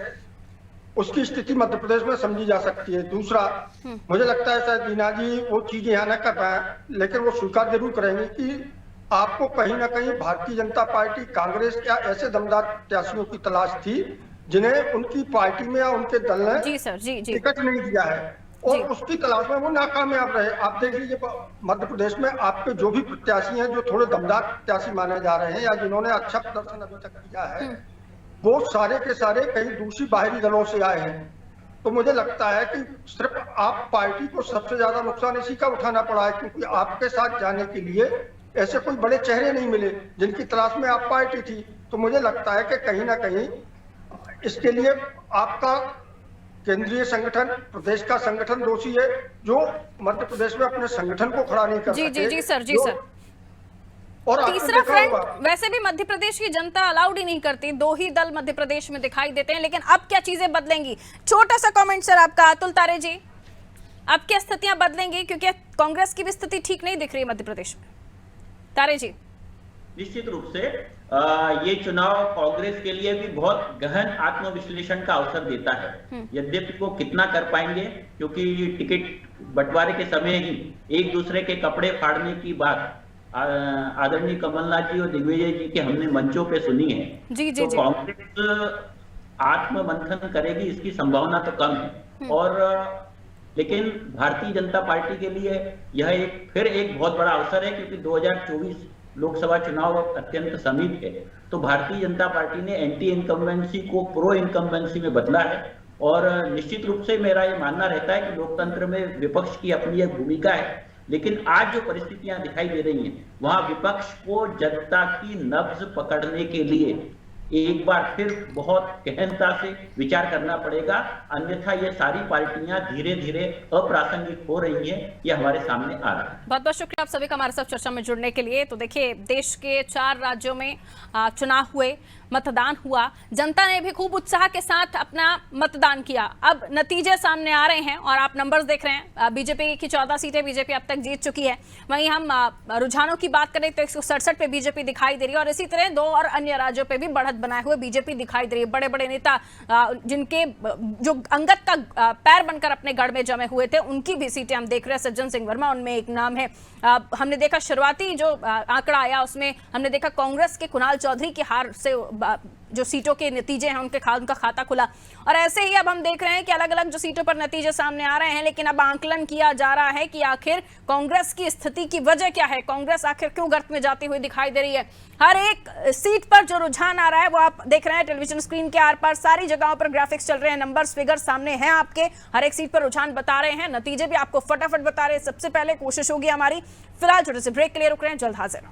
उसकी स्थिति मध्य प्रदेश में समझी जा सकती है। दूसरा, मुझे लगता है शायद मीना जी वो चीज यहाँ न कर पाए, लेकिन वो स्वीकार जरूर करेंगे कि आपको कहीं ना कहीं भारतीय जनता पार्टी, कांग्रेस या ऐसे दमदार प्रत्याशियों की तलाश थी जिन्हें उनकी पार्टी में या उनके दल ने टिकट नहीं दिया है, और उसकी तलाश में वो नाकामयाब रहे। आप देख लीजिए मध्य प्रदेश में आपके जो भी प्रत्याशी हैं, जो थोड़े दमदार प्रत्याशी माने जा रहे हैं या जिन्होंने अच्छा प्रदर्शन अभी तक किया है, वो सारे के सारे कई दूसरी बाहरी दलों से आए हैं। तो मुझे लगता है कि सिर्फ आप पार्टी को सबसे ज्यादा नुकसान इसी का उठाना पड़ा है, क्योंकि आपके साथ जाने के लिए ऐसे कोई बड़े चेहरे नहीं मिले जिनकी तलाश में आप पार्टी थी। तो मुझे लगता है कि कहीं ना कहीं इसके लिए आपका केंद्रीय संगठन, प्रदेश का संगठन दोषी है, जो मध्य प्रदेश में अपने संगठन को खड़ा नहीं कर सके। जी सर, जी सर। और तीसरा फ्रंट वैसे भी मध्य प्रदेश की जनता अलाउड ही नहीं करती, 2 ही दल मध्य प्रदेश में दिखाई देते हैं। लेकिन अब क्या चीजें बदलेंगी? छोटा सा कमेंट सर आपका, अतुल तारे जी। अब क्या स्थितियां बदलेंगी, क्योंकि कांग्रेस की भी स्थिति ठीक नहीं दिख रही है मध्य प्रदेश में? तारे जी। निश्चित रूप से ये चुनाव कांग्रेस के लिए भी बहुत गहन आत्मविश्लेषण का अवसर देता है। यद्यपि वो कितना कर पाएंगे, क्योंकि टिकट बंटवारे के समय ही एक दूसरे के कपड़े फाड़ने की बात आदरणीय कमलनाथ जी और दिग्विजय जी के हमने मंचों पे सुनी है। तो कांग्रेस आत्ममंथन करेगी, इसकी संभावना तो कम है। और लेकिन भारतीय जनता पार्टी के लिए यह फिर एक बहुत बड़ा अवसर है, क्योंकि 2024 लोकसभा चुनाव अत्यंत समीप है। तो भारतीय जनता पार्टी ने एंटी इनकम्बेंसी को प्रो इनकम्बेंसी में बदला है। और निश्चित रूप से मेरा ये मानना रहता है कि लोकतंत्र में विपक्ष की अपनी एक भूमिका है, लेकिन आज जो परिस्थितियां दिखाई दे रही हैं, वहां विपक्ष को जनता की नब्ज पकड़ने के लिए एक बार फिर बहुत गहनता से विचार करना पड़ेगा, अन्यथा ये सारी पार्टियां धीरे धीरे अप्रासंगिक हो रही हैं, ये हमारे सामने आ रहा है। बहुत बहुत शुक्रिया आप सभी का हमारे साथ चर्चा में जुड़ने के लिए। तो देखिए, देश के 4 राज्यों में चुनाव हुए, मतदान हुआ, जनता ने भी खूब उत्साह के साथ अपना मतदान किया। अब नतीजे सामने आ रहे हैं और आप नंबर्स देख रहे हैं। बीजेपी की 14 सीटें बीजेपी अब तक जीत चुकी है। वहीं हम रुझानों की बात करें तो 167 पे बीजेपी दिखाई दे रही है, और इसी तरह 2 और अन्य राज्यों पे भी बढ़त बनाए हुए बीजेपी दिखाई दे रही है। बड़े बड़े नेता जिनके जो अंगद का पैर बनकर अपने गढ़ में जमे हुए थे, उनकी भी सीटें हम देख रहे हैं। सज्जन सिंह वर्मा उनमें एक नाम है। हमने देखा शुरुआती जो आंकड़ा आया उसमें हमने देखा कांग्रेस के कुणाल चौधरी की हार से जो सीटों के नतीजे हैं उनका खाता खुला। और ऐसे ही अब हम देख रहे हैं कि अलग अलग जो सीटों पर नतीजे सामने आ रहे हैं, लेकिन अब आंकलन किया जा रहा है कि आखिर कांग्रेस की स्थिति की वजह क्या है, कांग्रेस आखिर क्यों गर्त में जाती हुई दिखाई दे रही है। हर एक सीट पर जो रुझान आ रहा है वो आप देख रहे हैं टेलीविजन स्क्रीन के आर पार। सारी जगहों पर ग्राफिक्स चल रहे हैं, नंबर्स फिगर सामने हैं आपके, हर एक सीट पर रुझान बता रहे हैं, नतीजे भी आपको फटाफट बता रहे हैं। सबसे पहले कोशिश होगी हमारी, फिलहाल छोटे से ब्रेक के लिए रुक रहे हैं, जल्द हाजिर।